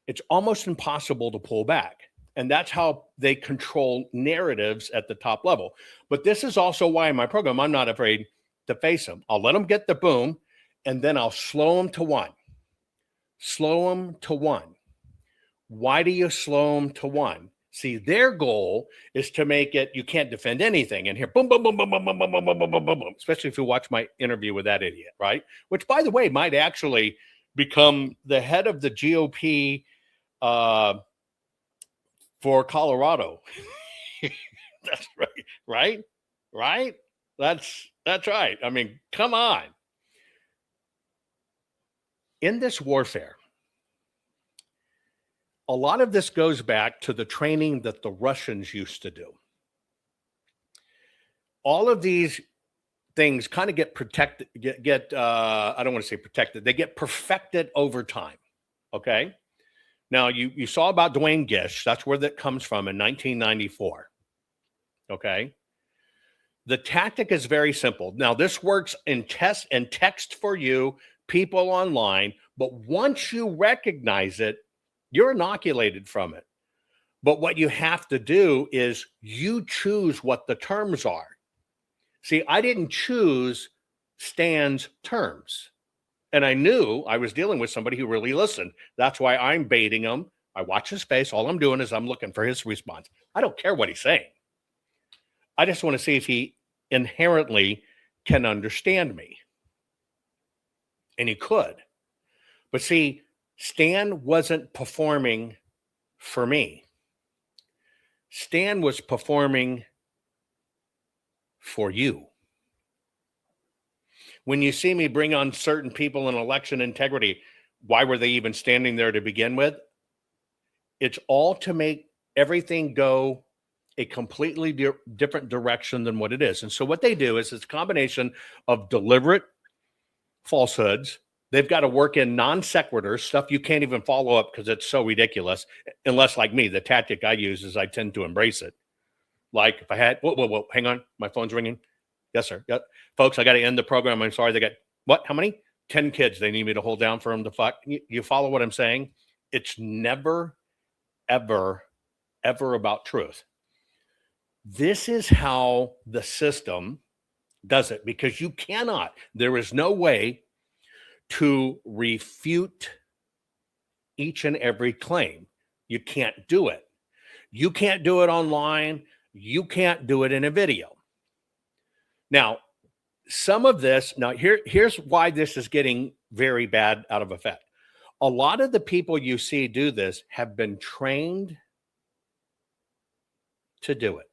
it's almost impossible to pull back. And that's how they control narratives at the top level. But this is also why in my program, I'm not afraid to face them. I'll let them get the boom, and then I'll slow them to one. Slow them to one. Why do you slow them to one? See, their goal is to make it, you can't defend anything. And here, boom, boom, boom, boom, boom, boom, boom, boom, boom, boom, boom, boom. Especially if you watch my interview with that idiot, right? Which, by the way, might actually become the head of the GOP for Colorado. That's right, right? That's right. I mean, come on. In this warfare, a lot of this goes back to the training that the Russians used to do. All of these things kind of get protected, I don't want to say protected, they get perfected over time, okay? Now, you saw about Dwayne Gish. That's where that comes from in 1994, okay? The tactic is very simple. Now, this works in test and text for you, people online, but once you recognize it, you're inoculated from it. But what you have to do is you choose what the terms are. See, I didn't choose Stan's terms. And I knew I was dealing with somebody who really listened. That's why I'm baiting him. I watch his face. All I'm doing is I'm looking for his response. I don't care what he's saying. I just want to see if he inherently can understand me. And he could. But see, Stan wasn't performing for me. Stan was performing for you. When you see me bring on certain people in election integrity, why were they even standing there to begin with? It's all to make everything go a completely different direction than what it is. And so what they do is it's a combination of deliberate falsehoods. They've got to work in non sequiturs, stuff you can't even follow up because it's so ridiculous. Unless, like me, the tactic I use is I tend to embrace it. Like if I had, whoa, hang on, my phone's ringing. Yes, sir. Yep. Folks, I got to end the program. I'm sorry. They got, what? How many? 10 kids they need me to hold down for them to fuck. You follow what I'm saying? It's never, ever, ever about truth. This is how the system does it because you cannot, there is no way to refute each and every claim. You can't do it. You can't do it online. You can't do it in a video. Now, some of this, here's why this is getting very bad out of effect. A lot of the people you see do this have been trained to do it.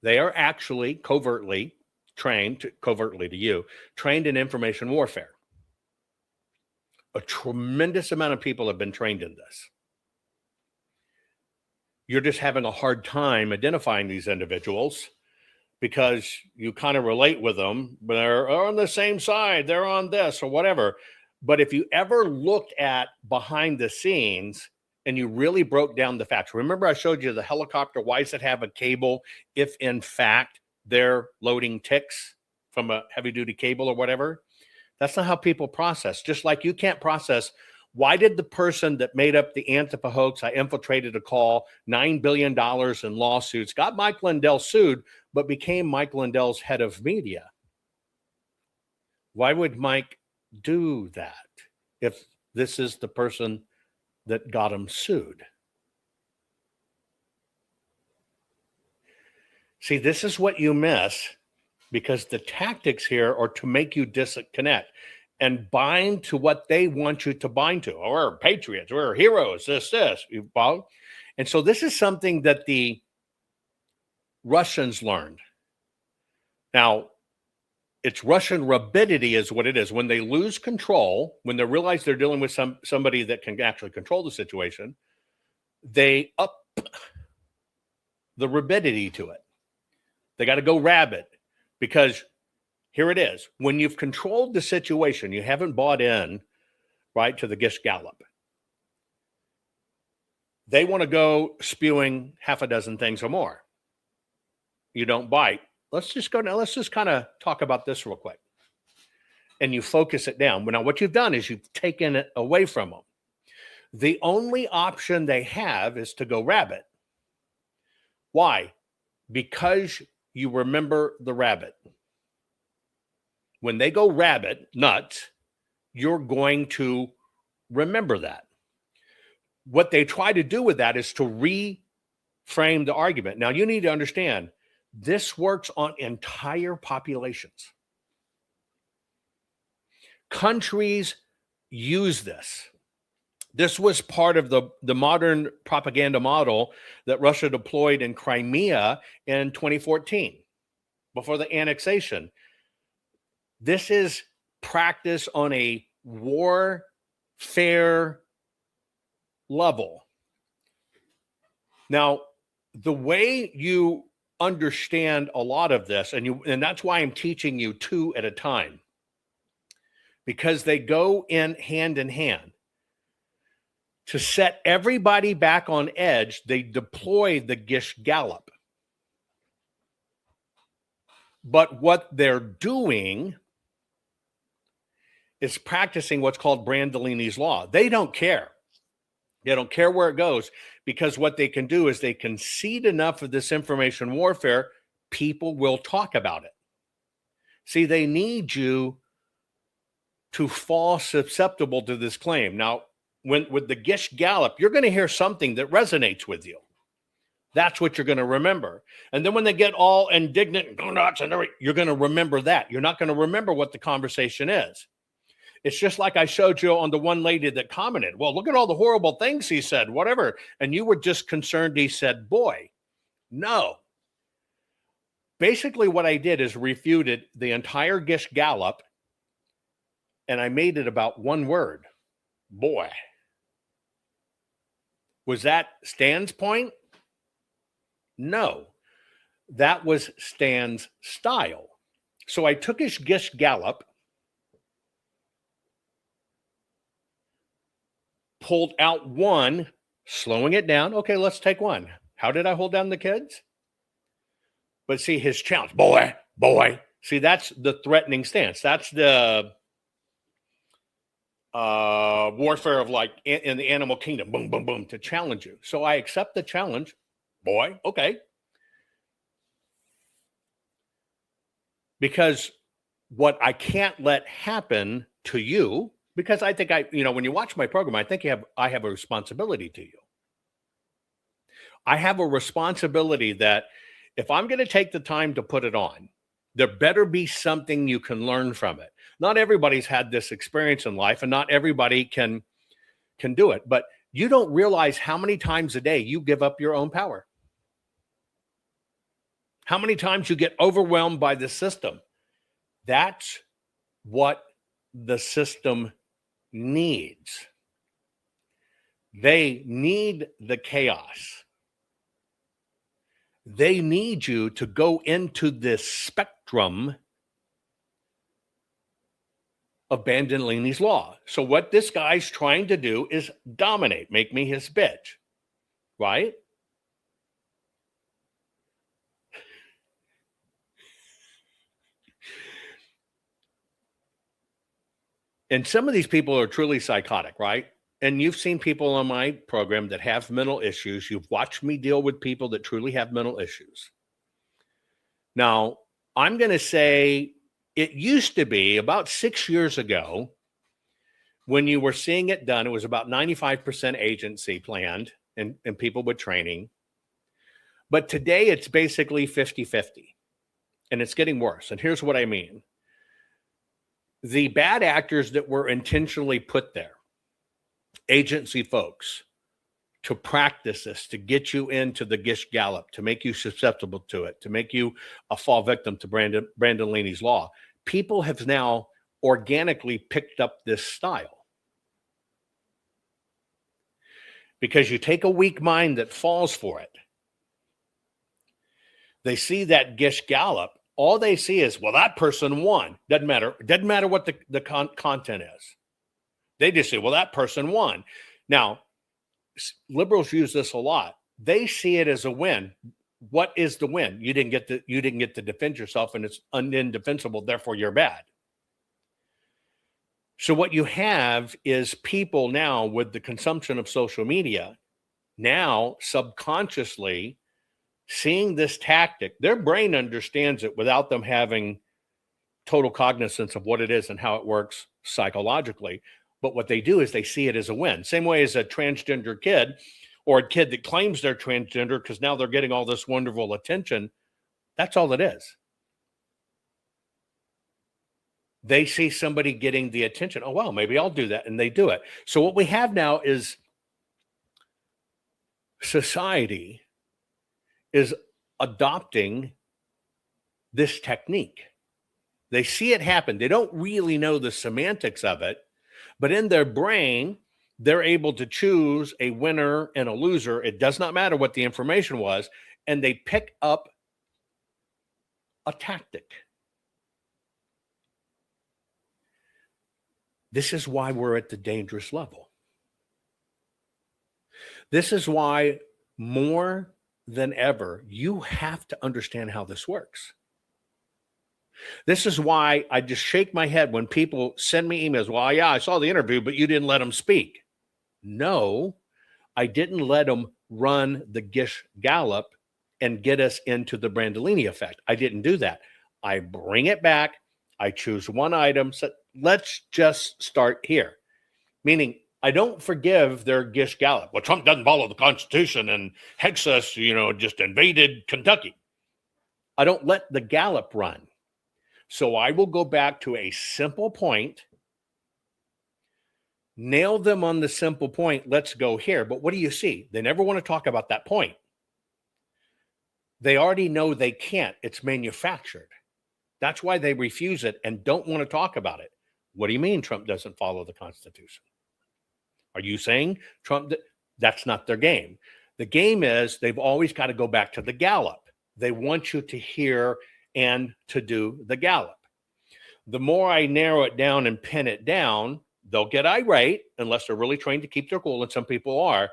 They are actually covertly trained in information warfare. A tremendous amount of people have been trained in this. You're just having a hard time identifying these individuals because you kind of relate with them, but they're on the same side, they're on this or whatever. But if you ever looked at behind the scenes and you really broke down the facts, remember I showed you the helicopter, why does it have a cable if in fact they're loading ticks from a heavy duty cable or whatever? That's not how people process. Just like you can't process, why did the person that made up the Antifa hoax, I infiltrated a call, $9 billion in lawsuits, got Mike Lindell sued, but became Mike Lindell's head of media? Why would Mike do that if this is the person that got him sued? See, this is what you miss because the tactics here are to make you disconnect and bind to what they want you to bind to. Oh, we're patriots, we're heroes, this. You follow? And so this is something that the Russians learned. Now, it's Russian rabidity is what it is. When they lose control, when they realize they're dealing with somebody that can actually control the situation, they up the rabidity to it. They got to go rabid because here it is. When you've controlled the situation, you haven't bought in, right, to the Gish Gallop. They want to go spewing half a dozen things or more. You don't bite. let's just go now. Let's just kind of talk about this real quick. And you focus it down. Now, what you've done is you've taken it away from them. The only option they have is to go rabbit. Why? Because you remember the rabbit. When they go rabbit, nuts, you're going to remember that. What they try to do with that is to reframe the argument. Now, you need to understand, this works on entire populations. Countries use this. This was part of the modern propaganda model that Russia deployed in Crimea in 2014, before the annexation. This is practice on a warfare level. Now, the way you understand a lot of this, and that's why I'm teaching you 2 at a time, because they go in hand. To set everybody back on edge, they deploy the Gish Gallop. But what they're doing is practicing what's called Brandolini's law. They don't care. They don't care where it goes, because what they can do is they can seed enough of this information warfare, people will talk about it. See, they need you to fall susceptible to this claim. Now, with the Gish Gallop, you're going to hear something that resonates with you. That's what you're going to remember. And then when they get all indignant and go nuts, you're going to remember that. You're not going to remember what the conversation is. It's just like I showed you on the one lady that commented, well, look at all the horrible things he said, whatever. And you were just concerned he said, boy. No. Basically, what I did is refuted the entire Gish Gallop, and I made it about one word, boy. Was that Stan's point? No, that was Stan's style. So I took his Gish Gallop, pulled out one, slowing it down. Okay, let's take one. How did I hold down the kids? But see, his challenge, boy. See, that's the threatening stance. That's the warfare of like in the animal kingdom, boom, boom, boom, to challenge you. So I accept the challenge, boy, okay. Because what I can't let happen to you, because I think when you watch my program, I think I have a responsibility to you. I have a responsibility that if I'm going to take the time to put it on, there better be something you can learn from it. Not everybody's had this experience in life, and not everybody can do it. But you don't realize how many times a day you give up your own power. How many times you get overwhelmed by the system. That's what the system needs. They need the chaos. They need you to go into this spectrum of Brandolini's law. So what this guy's trying to do is dominate, make me his bitch, right? And some of these people are truly psychotic, right? And you've seen people on my program that have mental issues. You've watched me deal with people that truly have mental issues. Now, I'm going to say it used to be about 6 years ago when you were seeing it done, it was about 95% agency planned and people with training. But today it's basically 50-50. And it's getting worse. And here's what I mean. The bad actors that were intentionally put there, agency folks, to practice this, to get you into the Gish Gallop, to make you susceptible to it, to make you a fall victim to Brandolini's law. People have now organically picked up this style. Because you take a weak mind that falls for it. They see that Gish Gallop, all they see is, well, that person won. Doesn't matter. Doesn't matter what the content is. They just say, well, that person won. Now, liberals use this a lot. They see it as a win. what is the win? You didn't get to defend yourself, and it's indefensible, therefore you're bad. So what you have is people now with the consumption of social media, now subconsciously seeing this tactic. Their brain understands it without them having total cognizance of what it is and how it works psychologically. But what they do is they see it as a win. Same way as a transgender kid or a kid that claims they're transgender because now they're getting all this wonderful attention. That's all it is. They see somebody getting the attention. Oh, well, maybe I'll do that. And they do it. So what we have now is society is adopting this technique. They see it happen. They don't really know the semantics of it, but in their brain, they're able to choose a winner and a loser. It does not matter what the information was, and they pick up a tactic. This is why we're at the dangerous level. This is why more than ever, you have to understand how this works. This is why I just shake my head when people send me emails. Well, yeah, I saw the interview, but you didn't let them speak. No, I didn't let them run the Gish Gallop and get us into the Brandolini effect. I didn't do that. I bring it back. I choose one item. So let's just start here. Meaning, I don't forgive their Gish Gallop. Well, Trump doesn't follow the Constitution and Texas, just invaded Kentucky. I don't let the Gallop run. So I will go back to a simple point, nail them on the simple point. Let's go here. But what do you see? They never want to talk about that point. They already know they can't. It's manufactured. That's why they refuse it and don't want to talk about it. What do you mean Trump doesn't follow the Constitution? Are you saying Trump? That's not their game. The game is they've always got to go back to the Gallop. They want you to hear and to do the Gallop. The more I narrow it down and pin it down, they'll get irate unless they're really trained to keep their cool, and some people are.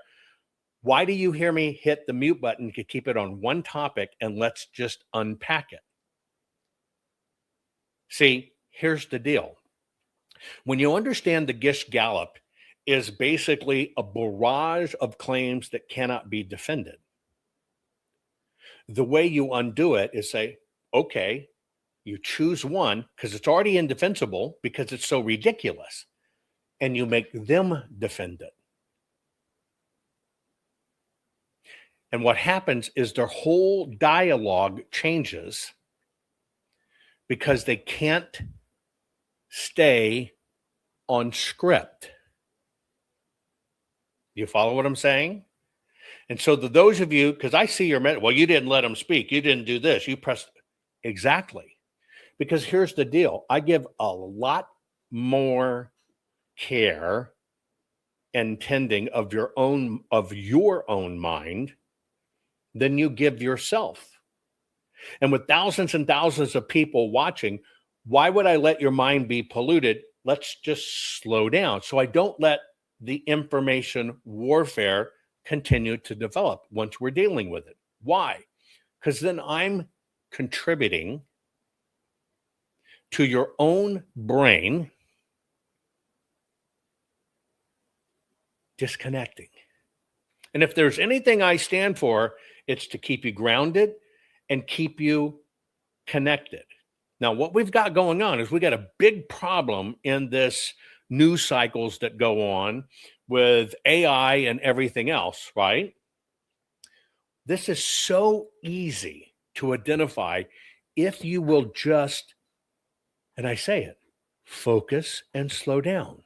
Why do you hear me hit the mute button to keep it on one topic and let's just unpack it? See, here's the deal. When you understand the Gish Gallop is basically a barrage of claims that cannot be defended, the way you undo it is say, okay, you choose one because it's already indefensible because it's so ridiculous, and you make them defend it. And what happens is their whole dialogue changes because they can't stay on script. You follow what I'm saying? And so those of you, because I see your, well, you didn't let them speak. You didn't do this. You pressed. Exactly. Because here's the deal. I give a lot more care and tending of your own mind than you give yourself. And with thousands and thousands of people watching, why would I let your mind be polluted? Let's just slow down. So I don't let the information warfare continue to develop once we're dealing with it. Why? Because then I'm contributing to your own brain disconnecting. And if there's anything I stand for, it's to keep you grounded and keep you connected. Now, what we've got going on is we got a big problem in this news cycles that go on with AI and everything else, right? This is so easy to identify if you will just, and I say it, focus and slow down.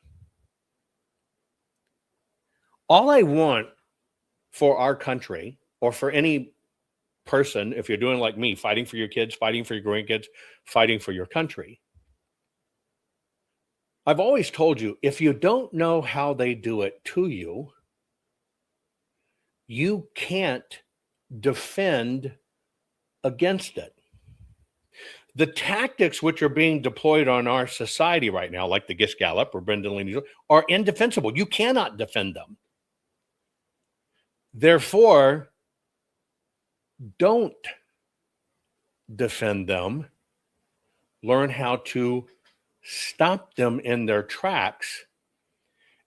All I want for our country, or for any person, if you're doing like me, fighting for your kids, fighting for your grandkids, fighting for your country, I've always told you, if you don't know how they do it to you, you can't defend against it. The tactics which are being deployed on our society right now, like the Gish Gallop or Brandolini, are indefensible. You cannot defend them. Therefore, Don't defend them. Learn how to stop them in their tracks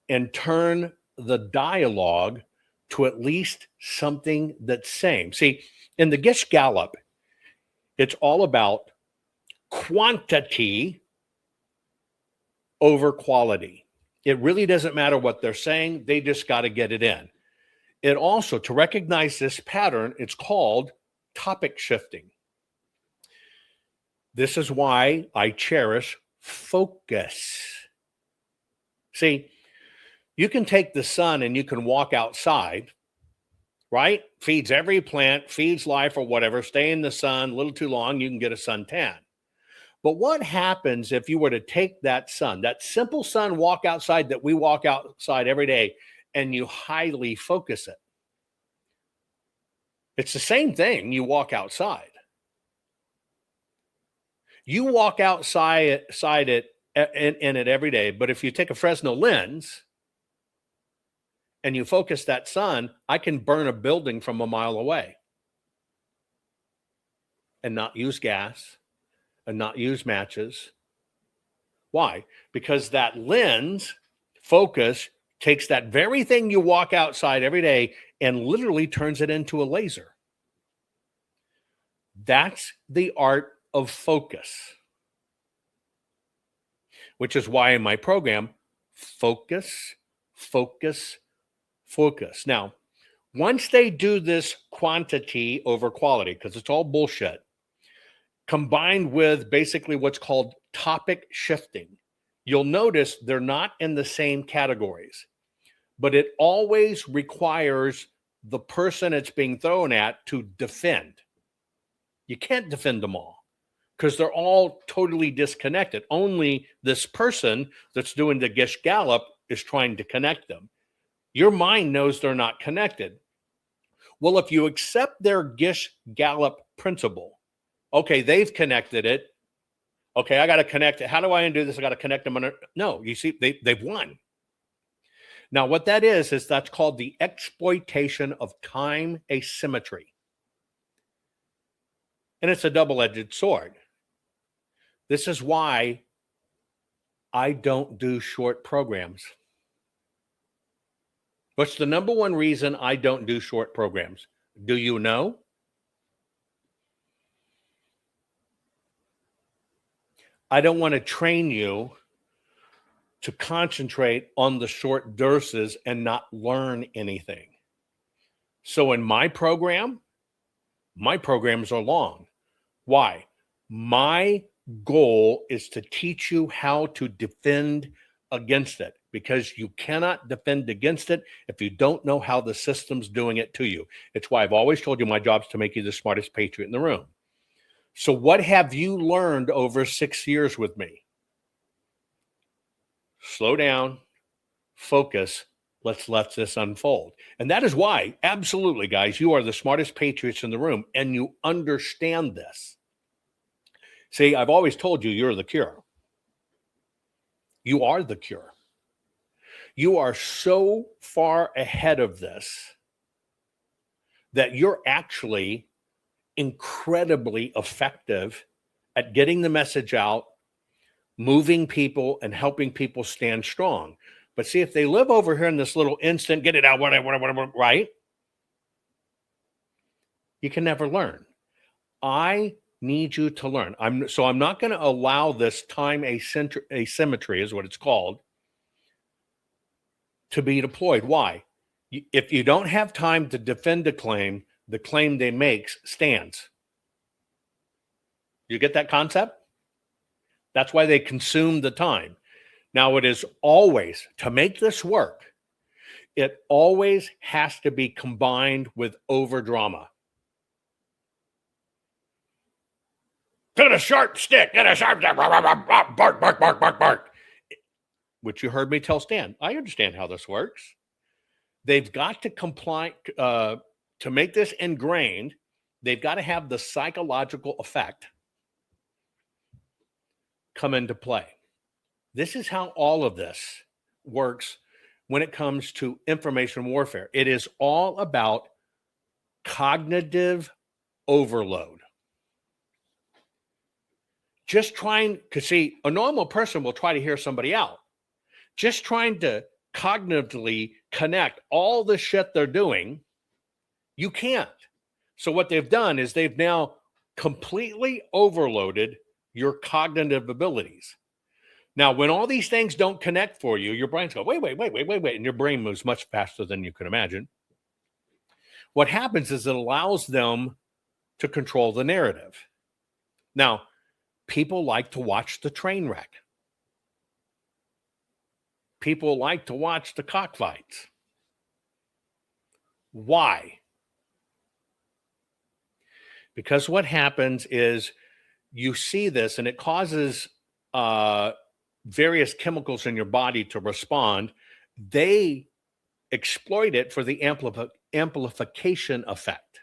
and turn the dialogue to at least something that's same. See, in the Gish Gallop, it's all about quantity over quality. It really doesn't matter what they're saying. They just got to get it in. It also, to recognize this pattern, it's called topic shifting. This is why I cherish focus. See, you can take the sun and you can walk outside, right? Feeds every plant, feeds life or whatever, stay in the sun a little too long, you can get a suntan. But what happens if you were to take that sun, that simple sun walk outside that we walk outside every day, and you highly focus it? It's the same thing. You walk outside. You walk outside it in it every day, but if you take a Fresnel lens and you focus that sun, I can burn a building from a mile away and not use gas and not use matches. Why? Because that lens focus takes that very thing you walk outside every day and literally turns it into a laser. That's the art of focus, which is why in my program, focus, focus, focus. Now, once they do this quantity over quality, because it's all bullshit, combined with basically what's called topic shifting, you'll notice they're not in the same categories, but it always requires the person it's being thrown at to defend. You can't defend them all because they're all totally disconnected. Only this person that's doing the Gish Gallop is trying to connect them. Your mind knows they're not connected. Well, if you accept their Gish Gallop principle, okay, they've connected it. Okay, I got to connect it. How do I undo this? I got to connect them. No, you see, they've won. Now, what that is that's called the exploitation of time asymmetry. And it's a double-edged sword. This is why I don't do short programs. What's the number one reason I don't do short programs? Do you know? I don't want to train you to concentrate on the short doses and not learn anything. So in my programs are long. Why? My goal is to teach you how to defend against it, because you cannot defend against it if you don't know how the system's doing it to you. It's why I've always told you my job is to make you the smartest patriot in the room. So what have you learned over 6 years with me? Slow down, focus, let's let this unfold. And that is why, absolutely, guys, you are the smartest patriots in the room, and you understand this. See, I've always told you you're the cure. You are the cure. You are so far ahead of this that you're actually incredibly effective at getting the message out, moving people, and helping people stand strong. But see, if they live over here in this little instant, get it out, whatever, right? You can never learn. I need you to learn. I'm not going to allow this time asymmetry, is what it's called, to be deployed. Why? If you don't have time to defend a claim, the claim they make stands. You get that concept? That's why they consume the time. Now, it is always, to make this work, it always has to be combined with over drama. Get a sharp stick, get a sharp stick, bark, bark, bark, bark, bark. Which you heard me tell Stan. I understand how this works. They've got to comply, to make this ingrained, they've got to have the psychological effect come into play. This is how all of this works when it comes to information warfare. It is all about cognitive overload. Just trying, because see, a normal person will try to hear somebody out. Just trying to cognitively connect all the shit they're doing, you can't. So what they've done is they've now completely overloaded your cognitive abilities. Now, when all these things don't connect for you, your brain's go, wait, and your brain moves much faster than you can imagine. What happens is it allows them to control the narrative. Now, people like to watch the train wreck. People like to watch the cockfights. Why? Because what happens is you see this and it causes various chemicals in your body to respond. They exploit it for the amplification effect.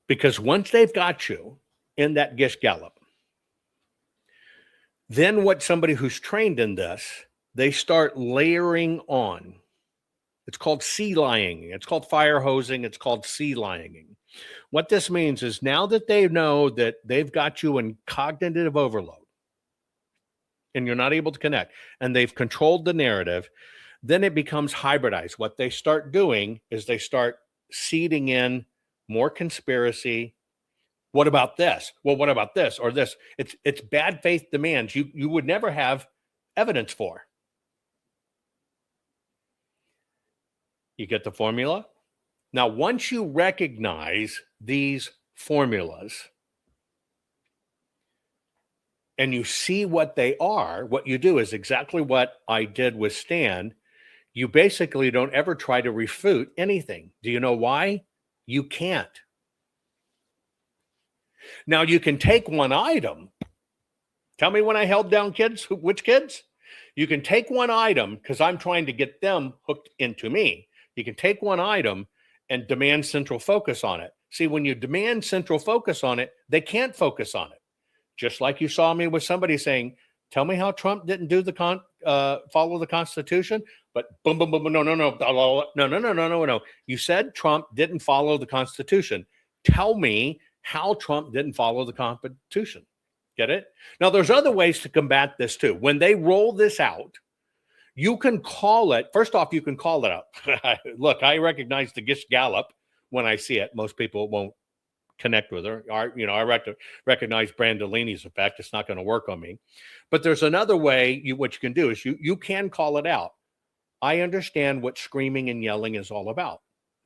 Because once they've got you in that Gish Gallop, then what somebody who's trained in this, they start layering on. It's called sea lying. It's called fire hosing. It's called sea lying. What this means is now that they know that they've got you in cognitive overload and you're not able to connect and they've controlled the narrative, then it becomes hybridized. What they start doing is they start seeding in more conspiracy. What about this? Well, what about this or this? It's bad faith demands you would never have evidence for. You get the formula? Now, once you recognize these formulas and you see what they are, what you do is exactly what I did with Stan. You basically don't ever try to refute anything. Do you know why? You can't. Now, you can take one item. Tell me when I held down kids, which kids? You can take one item because I'm trying to get them hooked into me. You can take one item and demand central focus on it. See, when you demand central focus on it, they can't focus on it. Just like you saw me with somebody saying, tell me how Trump didn't do the follow the Constitution, but boom, boom, boom, no. You said Trump didn't follow the Constitution. Tell me how Trump didn't follow the Constitution. Get it? Now, there's other ways to combat this too. When they roll this out, you can call it, first off, you can call it out. Look, I recognize the Gish Gallop when I see it. Most people won't connect with her. I recognize Brandolini's effect. It's not going to work on me. But there's another way what you can do is you can call it out. I understand what screaming and yelling is all about.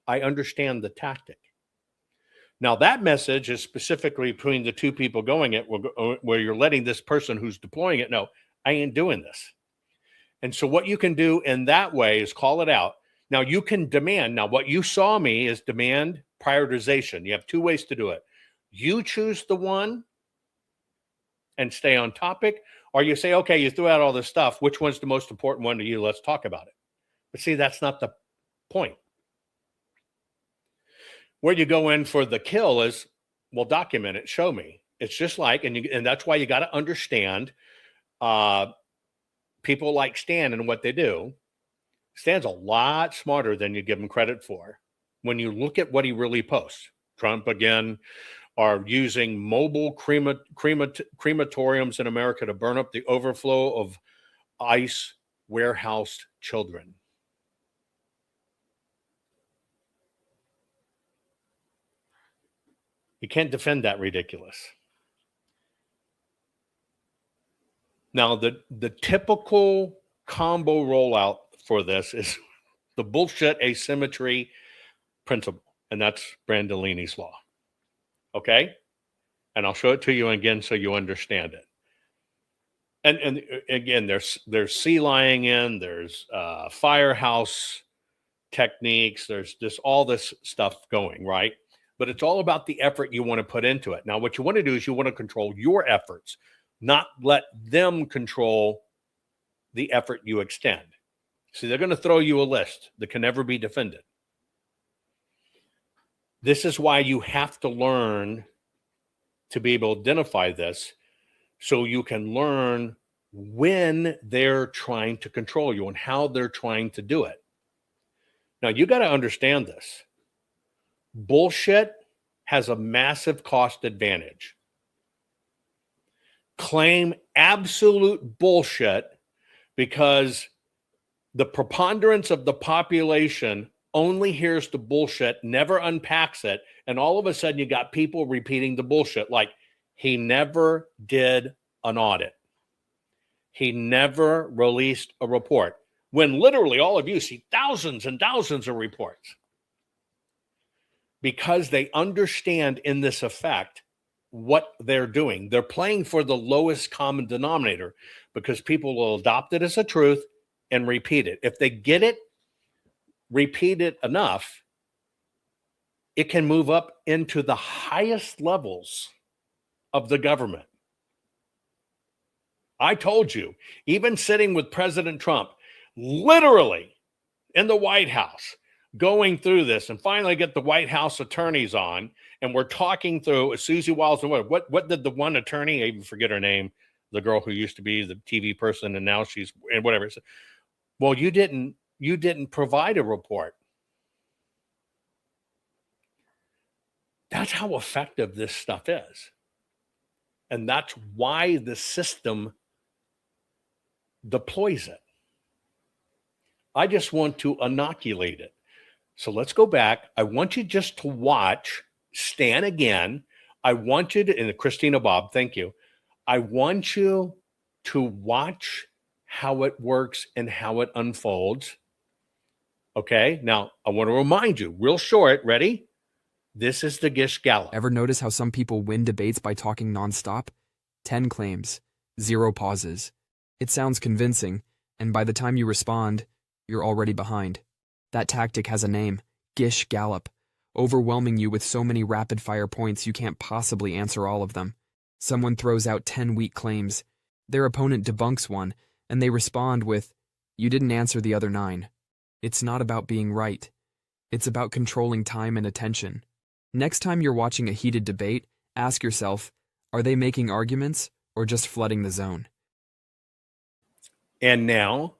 I understand the tactic. Now, that message is specifically between the two people going it, where you're letting this person who's deploying it know, I ain't doing this. And so what you can do in that way is call it out. Now, you can demand. Now, what you saw me is demand prioritization. You have two ways to do it. You choose the one and stay on topic, or you say, okay, you threw out all this stuff. Which one's the most important one to you? Let's talk about it. But see, that's not the point. Where you go in for the kill is, well, document it, show me. It's just like, and that's why you got to understand people like Stan and what they do. Stan's a lot smarter than you give him credit for. When you look at what he really posts, Trump again are using mobile crematoriums in America to burn up the overflow of ICE warehoused children. You can't defend that ridiculous. Now, the typical combo rollout for this is the bullshit asymmetry principle, and that's Brandolini's law. Okay? And I'll show it to you again so you understand it. And again, there's sea lying in, there's firehouse techniques, there's just all this stuff going, right? But it's all about the effort you want to put into it. Now, what you want to do is you want to control your efforts, not let them control the effort you extend. See, they're going to throw you a list that can never be defended. This is why you have to learn to be able to identify this so you can learn when they're trying to control you and how they're trying to do it. Now, you got to understand this. Bullshit has a massive cost advantage. Claim absolute bullshit because the preponderance of the population only hears the bullshit, never unpacks it, and all of a sudden you got people repeating the bullshit like he never did an audit. He never released a report. When literally all of you see thousands and thousands of reports. Because they understand in this effect what they're doing. They're playing for the lowest common denominator because people will adopt it as a truth and repeat it. If they get it, repeat it enough, it can move up into the highest levels of the government. I told you, even sitting with President Trump, literally in the White House, going through this, and finally get the White House attorneys on, and we're talking through Susie Wiles and what did the one attorney, I even forget her name, the girl who used to be the TV person and now she's and whatever. Well, you didn't provide a report. That's how effective this stuff is. And that's why the system deploys it. I just want to inoculate it. So let's go back. I want you just to watch Stan again. I want you to, and Christina Bob, thank you. I want you to watch how it works and how it unfolds. Okay, now I want to remind you, real short, ready? This is the Gish Gallop.
Ever notice how some people win debates by talking nonstop? 10 claims, 0 pauses. It sounds convincing, and by the time you respond, you're already behind. That tactic has a name, Gish Gallop, overwhelming you with so many rapid-fire points you can't possibly answer all of them. Someone throws out 10 weak claims. Their opponent debunks one, and they respond with, "You didn't answer the other 9. It's not about being right. It's about controlling time and attention. Next time you're watching a heated debate, ask yourself, are they making arguments or just flooding the zone?"
And now,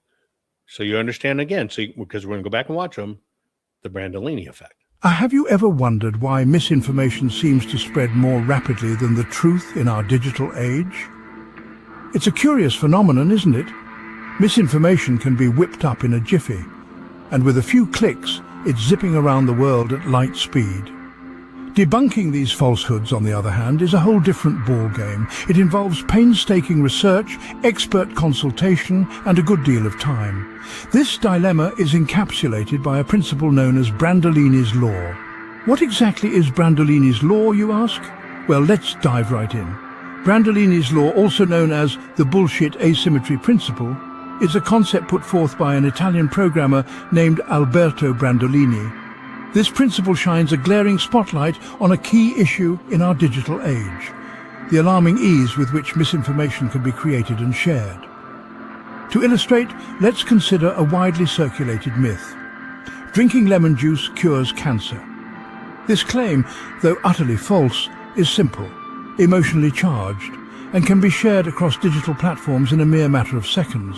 so you understand again, because we're going to go back and watch them, the Brandolini effect.
Have you ever wondered why misinformation seems to spread more rapidly than the truth in our digital age? It's a curious phenomenon, isn't it? Misinformation can be whipped up in a jiffy, and with a few clicks, it's zipping around the world at light speed. Debunking these falsehoods, on the other hand, is a whole different ballgame. It involves painstaking research, expert consultation, and a good deal of time. This dilemma is encapsulated by a principle known as Brandolini's law. What exactly is Brandolini's law, you ask? Well, let's dive right in. Brandolini's law, also known as the bullshit asymmetry principle, is a concept put forth by an Italian programmer named Alberto Brandolini. This principle shines a glaring spotlight on a key issue in our digital age, the alarming ease with which misinformation can be created and shared. To illustrate, let's consider a widely circulated myth. Drinking lemon juice cures cancer. This claim, though utterly false, is simple, emotionally charged, and can be shared across digital platforms in a mere matter of seconds.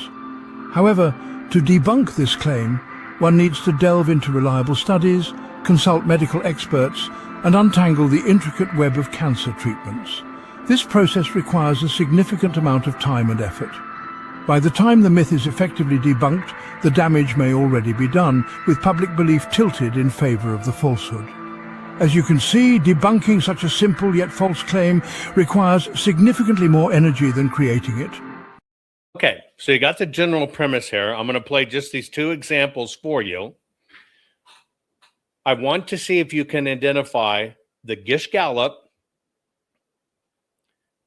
However, to debunk this claim, one needs to delve into reliable studies, consult medical experts, and untangle the intricate web of cancer treatments. This process requires a significant amount of time and effort. By the time the myth is effectively debunked, the damage may already be done, with public belief tilted in favor of the falsehood. As you can see, debunking such a simple yet false claim requires significantly more energy than creating it.
Okay, so you got the general premise here. I'm going to play just these 2 examples for you. I want to see if you can identify the Gish Gallop,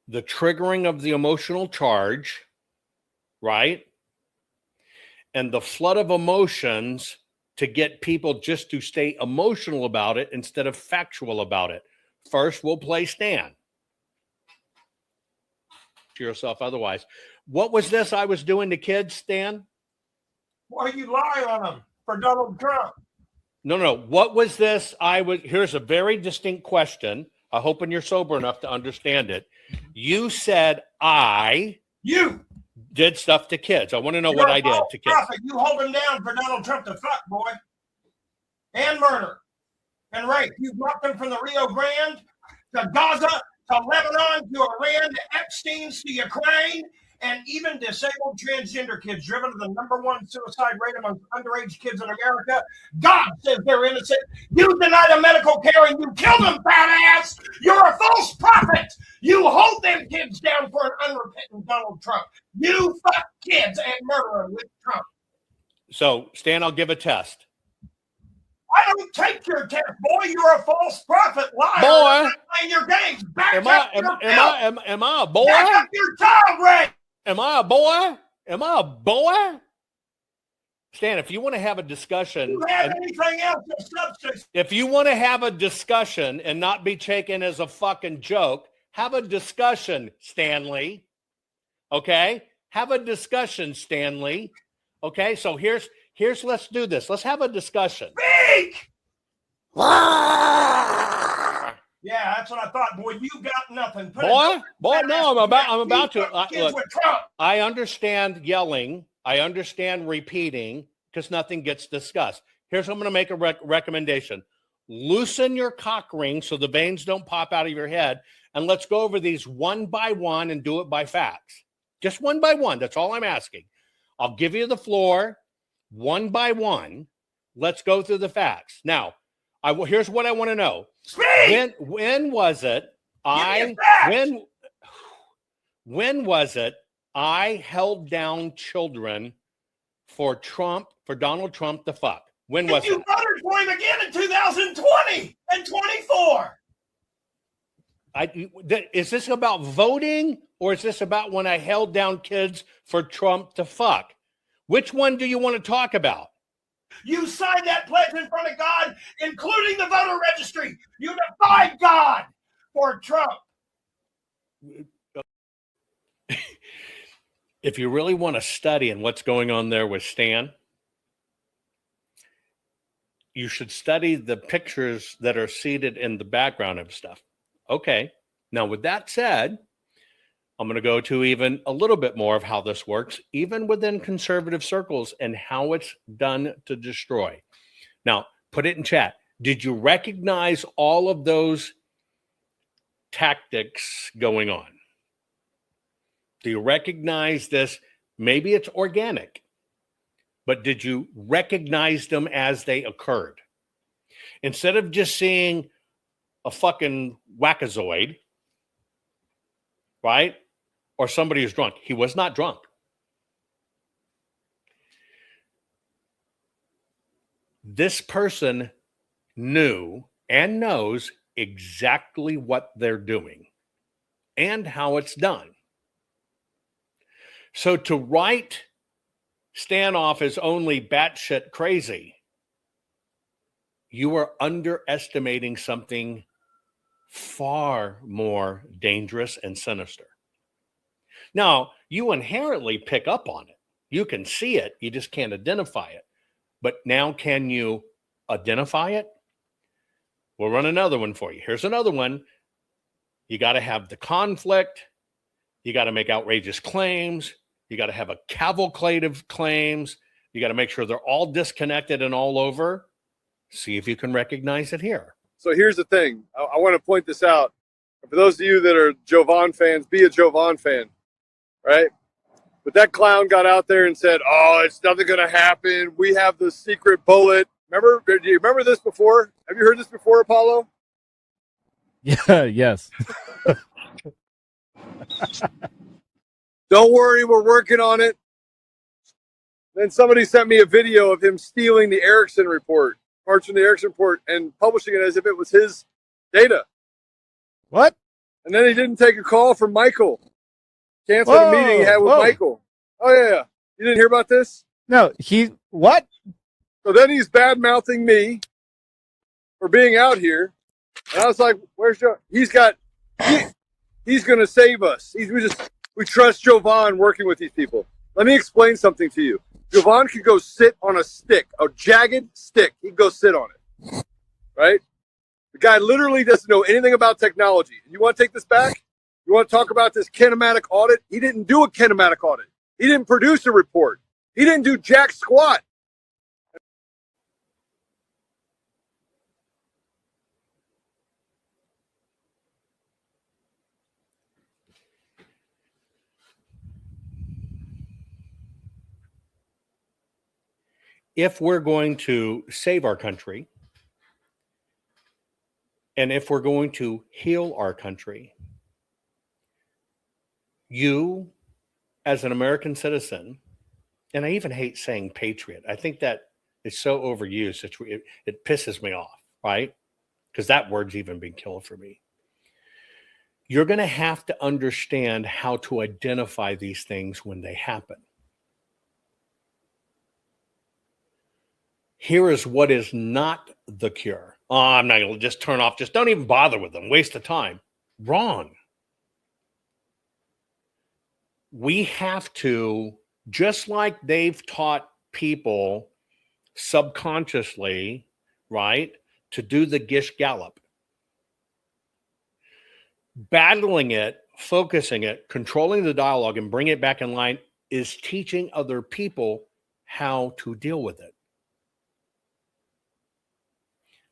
the triggering of the emotional charge, right? And the flood of emotions to get people just to stay emotional about it instead of factual about it. First, we'll play Stan. To yourself otherwise. What was this I was doing to kids, Stan?
Why you lie on them for Donald Trump?
No. What was this? Here's a very distinct question. I hope you're sober enough to understand it. You said
you
did stuff to kids. I want to know what I did to kids.
Prophet, you hold him down for Donald Trump to fuck, boy. and murder and rape. You've brought them from the Rio Grande to Gaza, to Lebanon, to Iran, to Epstein's, to Ukraine, and even disabled transgender kids, driven to the #1 suicide rate among underage kids in America. God says they're innocent. You deny them medical care and you kill them, fat ass. You're a false prophet. You hold them kids down for an unrepentant Donald Trump. You fuck kids and murder them with Trump.
So, Stan, I'll give a test.
I don't take your test, boy. You're a false prophet, liar.
Boy,
playing your games. Back
am
up
I
your
am I a boy?
Back up your child rape.
Am I a boy? Am I a boy? Stan, if you want to have a discussion,
You have anything else of substance?
if you want to have a discussion and not be taken as a fucking joke, have a discussion, Stanley. Okay? Have a discussion, Stanley. Okay? So here's let's do this. Let's have a discussion.
Speak! Yeah, that's what I thought, boy. You got nothing.
Boy, no, I'm about to.
Kids
Look,
with Trump.
I understand yelling. I understand repeating because nothing gets discussed. Here's what I'm going to make a recommendation. Loosen your cock ring so the veins don't pop out of your head, and let's go over these one by one and do it by facts. Just one by one. That's all I'm asking. I'll give you the floor one by one. Let's go through the facts. Now, here's what I want to know.
Speak!
When was it when was it I held down children for Donald Trump to fuck? When was
you
it?
voted for him again in 2020 and 24.
Is this about voting or is this about when I held down kids for Trump to fuck? Which one do you want to talk about?
You signed that pledge in front of God, including the voter registry. You defied God for Trump.
If you really want to study and what's going on there with Stan, you should study the pictures that are seated in the background of stuff. Okay. Now, with that said, I'm going to go to even a little bit more of how this works, even within conservative circles and how it's done to destroy. Now, put it in chat. Did you recognize all of those tactics going on? Do you recognize this? Maybe it's organic, but did you recognize them as they occurred? Instead of just seeing a fucking wackazoid, right? Or somebody who's drunk. He was not drunk. This person knew and knows exactly what they're doing and how it's done. So to write Stan off as only batshit crazy, you are underestimating something far more dangerous and sinister. Now, you inherently pick up on it. You can see it. You just can't identify it. But now can you identify it? We'll run another one for you. Here's another one. You got to have the conflict. You got to make outrageous claims. You got to have a cavalcade of claims. You got to make sure they're all disconnected and all over. See if you can recognize it here.
So here's the thing. I want to point this out. For those of you that are Jovan fans, be a Jovan fan, right? But that clown got out there and said, oh, it's nothing going to happen. We have the secret bullet. Remember? Do you remember this before? Have you heard this before, Apollo?
Yeah, yes.
Don't worry, we're working on it. Then somebody sent me a video of him stealing the Erickson report, parts from the Erickson report, and publishing it as if it was his data.
What?
And then he didn't take a call from Michael. Canceled a meeting he had with Michael. Oh, yeah. You didn't hear about this?
No, what?
So then he's bad-mouthing me for being out here. And I was like, where's Joe? He's going to save us. We trust Jovan working with these people. Let me explain something to you. Jovan could go sit on a stick, a jagged stick. He'd go sit on it, right? The guy literally doesn't know anything about technology. You want to take this back? You want to talk about this kinematic audit? He didn't do a kinematic audit. He didn't produce a report. He didn't do jack squat.
if we're going to save our country, and if we're going to heal our country, you, as an American citizen, and I even hate saying patriot. I think that is so overused. It pisses me off, right? Because that word's even been killed for me. You're going to have to understand how to identify these things when they happen. Here is what is not the cure. Oh, I'm not going to just turn off. Just don't even bother with them. Waste of time. Wrong. We have to, just like they've taught people subconsciously, right, to do the Gish Gallop. Battling it, focusing it, controlling the dialogue, and bring it back in line is teaching other people how to deal with it.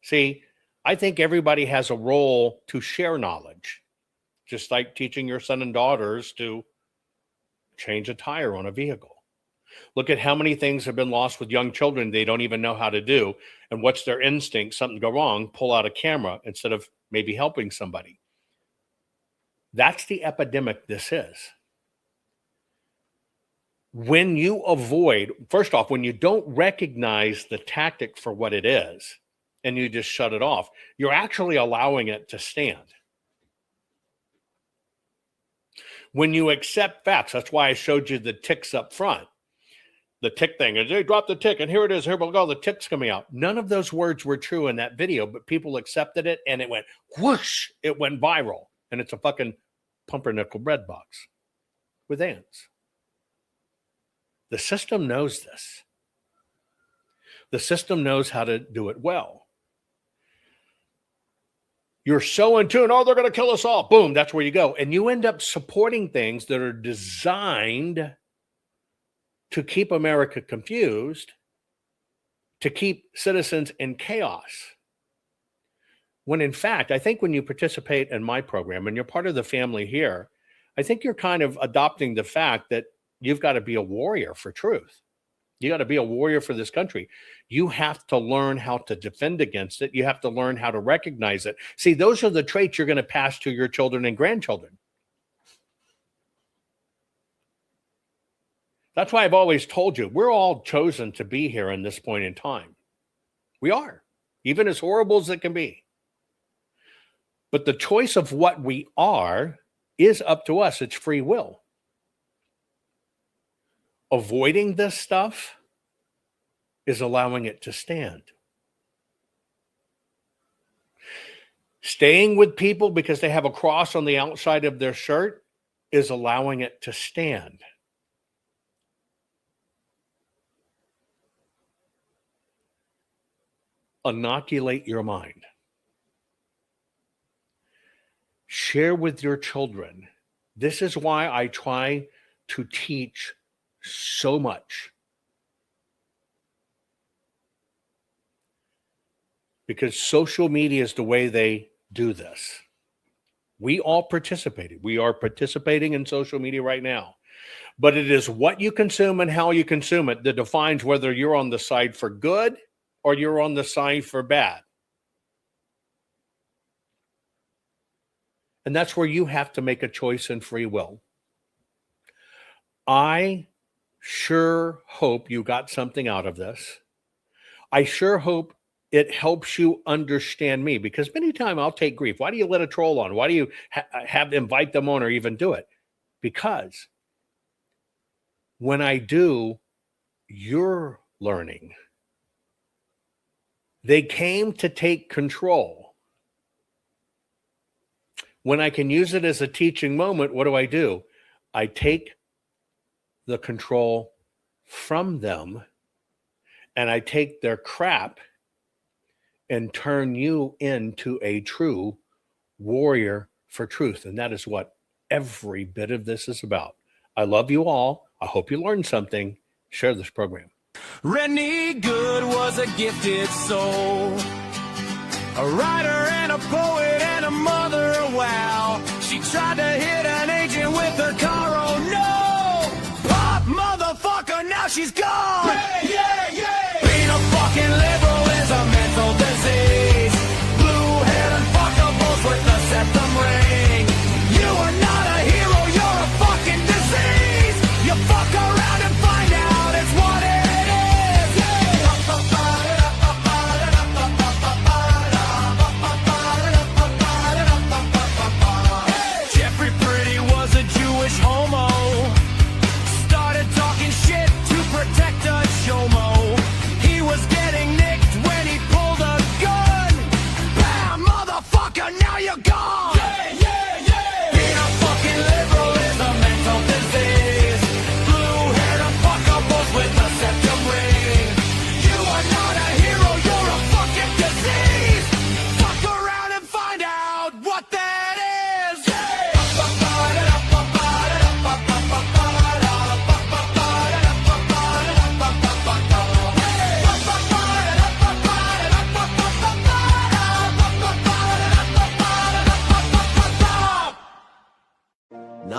See, I think everybody has a role to share knowledge, just like teaching your son and daughters to change a tire on a vehicle. Look at how many things have been lost with young children they don't even know how to do. And what's their instinct? Something go wrong, pull out a camera instead of maybe helping somebody. That's the epidemic this is. When you avoid, first off, when you don't recognize the tactic for what it is, and you just shut it off, you're actually allowing it to stand. When you accept facts, that's why I showed you the ticks up front. The tick thing is, they dropped the tick, and here it is. Here we go. The tick's coming out. None of those words were true in that video, but people accepted it, and it went whoosh. It went viral, and it's a fucking pumpernickel bread box with ants. The system knows this. The system knows how to do it well. You're so in tune. Oh, they're going to kill us all. Boom, that's where you go. And you end up supporting things that are designed to keep America confused, to keep citizens in chaos. When in fact, I think when you participate in my program and you're part of the family here, I think you're kind of adopting the fact that you've got to be a warrior for truth. You got to be a warrior for this country. You have to learn how to defend against it. You have to learn how to recognize it. See, those are the traits you're going to pass to your children and grandchildren. That's why I've always told you, we're all chosen to be here in this point in time. We are, even as horrible as it can be. But the choice of what we are is up to us. It's free will. Avoiding this stuff is allowing it to stand. Staying with people because they have a cross on the outside of their shirt is allowing it to stand. Inoculate your mind. Share with your children. This is why I try to teach so much. Because social media is the way they do this. We all participated. We are participating in social media right now. But it is what you consume and how you consume it that defines whether you're on the side for good or you're on the side for bad. And that's where you have to make a choice in free will. I sure hope you got something out of this. I sure hope it helps you understand me, because many times I'll take grief. Why do you let a troll on? Why do you invite them on or even do it? Because when I do, you're learning. They came to take control. When I can use it as a teaching moment, what do? I take the control from them and I take their crap and turn you into a true warrior for truth. And that is what every bit of this is about. I love you all. I hope you learned something. Share this program.
Rennie Good was a gifted soul, a writer and a poet and a mother, wow. She tried to hit an agent with her car, oh no! Pop, motherfucker, now she's gone! Yeah, yeah, yeah!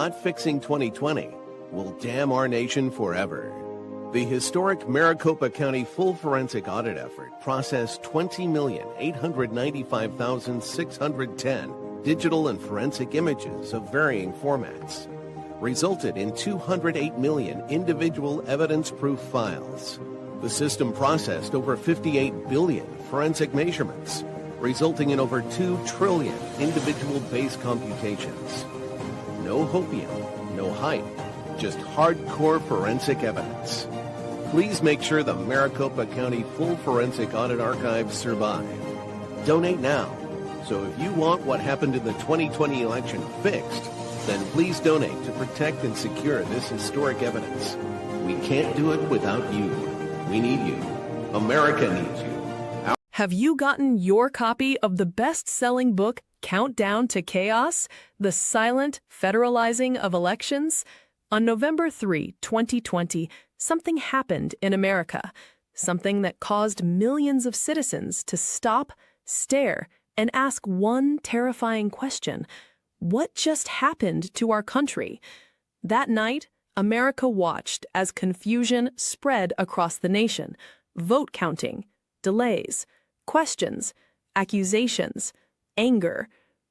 not fixing 2020 will damn our nation forever. The historic Maricopa County full forensic audit effort processed 20,895,610 digital and forensic images of varying formats, resulted in 208 million individual evidence-proof files. The system processed over 58 billion forensic measurements, resulting in over 2 trillion individual base computations. No hopium, no hype, just hardcore forensic evidence. Please make sure the Maricopa County Full Forensic Audit Archives survive. Donate now. So if you want what happened in the 2020 election fixed, then please donate to protect and secure this historic evidence. We can't do it without you. We need you. America needs you.
Have you gotten your copy of the best-selling book, Countdown to Chaos? The Silent Federalizing of Elections? On November 3, 2020, something happened in America. Something that caused millions of citizens to stop, stare, and ask one terrifying question. What just happened to our country? That night, America watched as confusion spread across the nation. Vote counting, delays, questions, accusations, anger,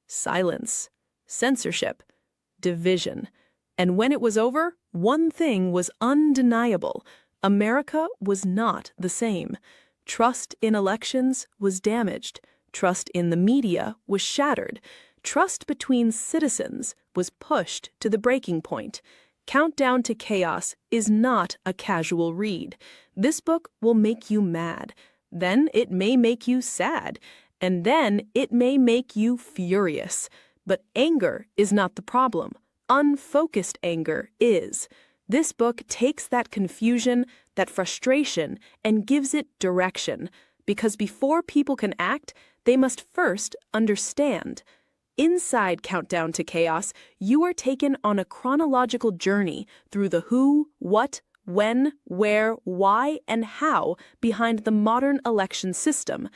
silence, censorship, division. And when it was over, one thing was undeniable. America was not the same. Trust in elections was damaged. Trust in the media was shattered. Trust between citizens was pushed to the breaking point. Countdown to Chaos is not a casual read. This book will make you mad. Then it may make you sad. And then it may make you furious. But anger is not the problem. Unfocused anger is. This book takes that confusion, that frustration, and gives it direction. Because before people can act, they must first understand. Inside Countdown to Chaos, you are taken on a chronological journey through the who, what, when, where, why, and how behind the modern election system.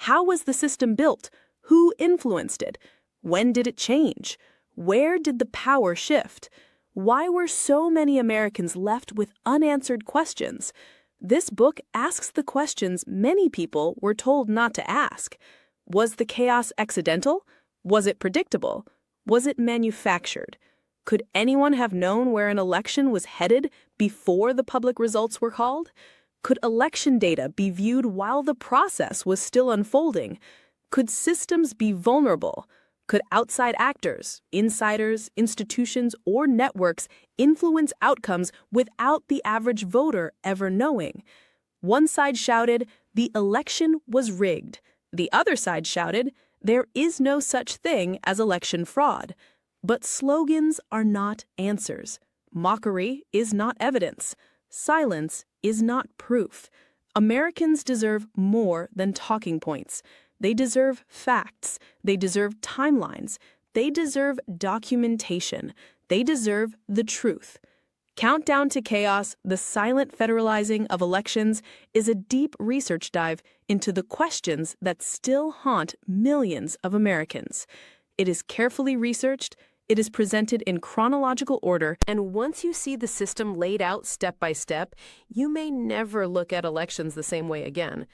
How was the system built? Who influenced it? When did it change? Where did the power shift? Why were so many Americans left with unanswered questions? This book asks the questions many people were told not to ask. Was the chaos accidental? Was it predictable? Was it manufactured? Could anyone have known where an election was headed before the public results were called? Could election data be viewed while the process was still unfolding? Could systems be vulnerable? Could outside actors, insiders, institutions, or networks influence outcomes without the average voter ever knowing? One side shouted, the election was rigged. The other side shouted, there is no such thing as election fraud. But slogans are not answers. Mockery is not evidence. Silence is not proof. Americans deserve more than talking points. They deserve facts. They deserve timelines. They deserve documentation. They deserve the truth. Countdown to Chaos, The Silent Federalizing of Elections is a deep research dive into the questions that still haunt millions of Americans. It is carefully researched, it is presented in chronological order, and once you see the system laid out step by step, you may never look at elections the same way again.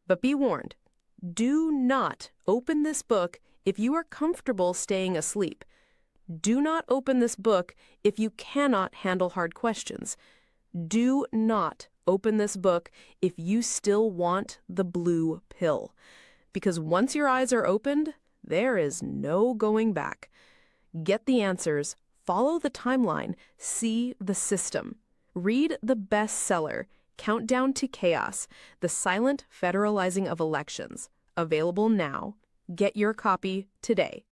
But be warned. Do not open this book if you are comfortable staying asleep. Do not open this book if you cannot handle hard questions. Do not open this book if you still want the blue pill. Because once your eyes are opened, there is no going back. Get the answers, follow the timeline, see the system. Read the bestseller, Countdown to Chaos, The Silent Federalizing of Elections. Available now. Get your copy today.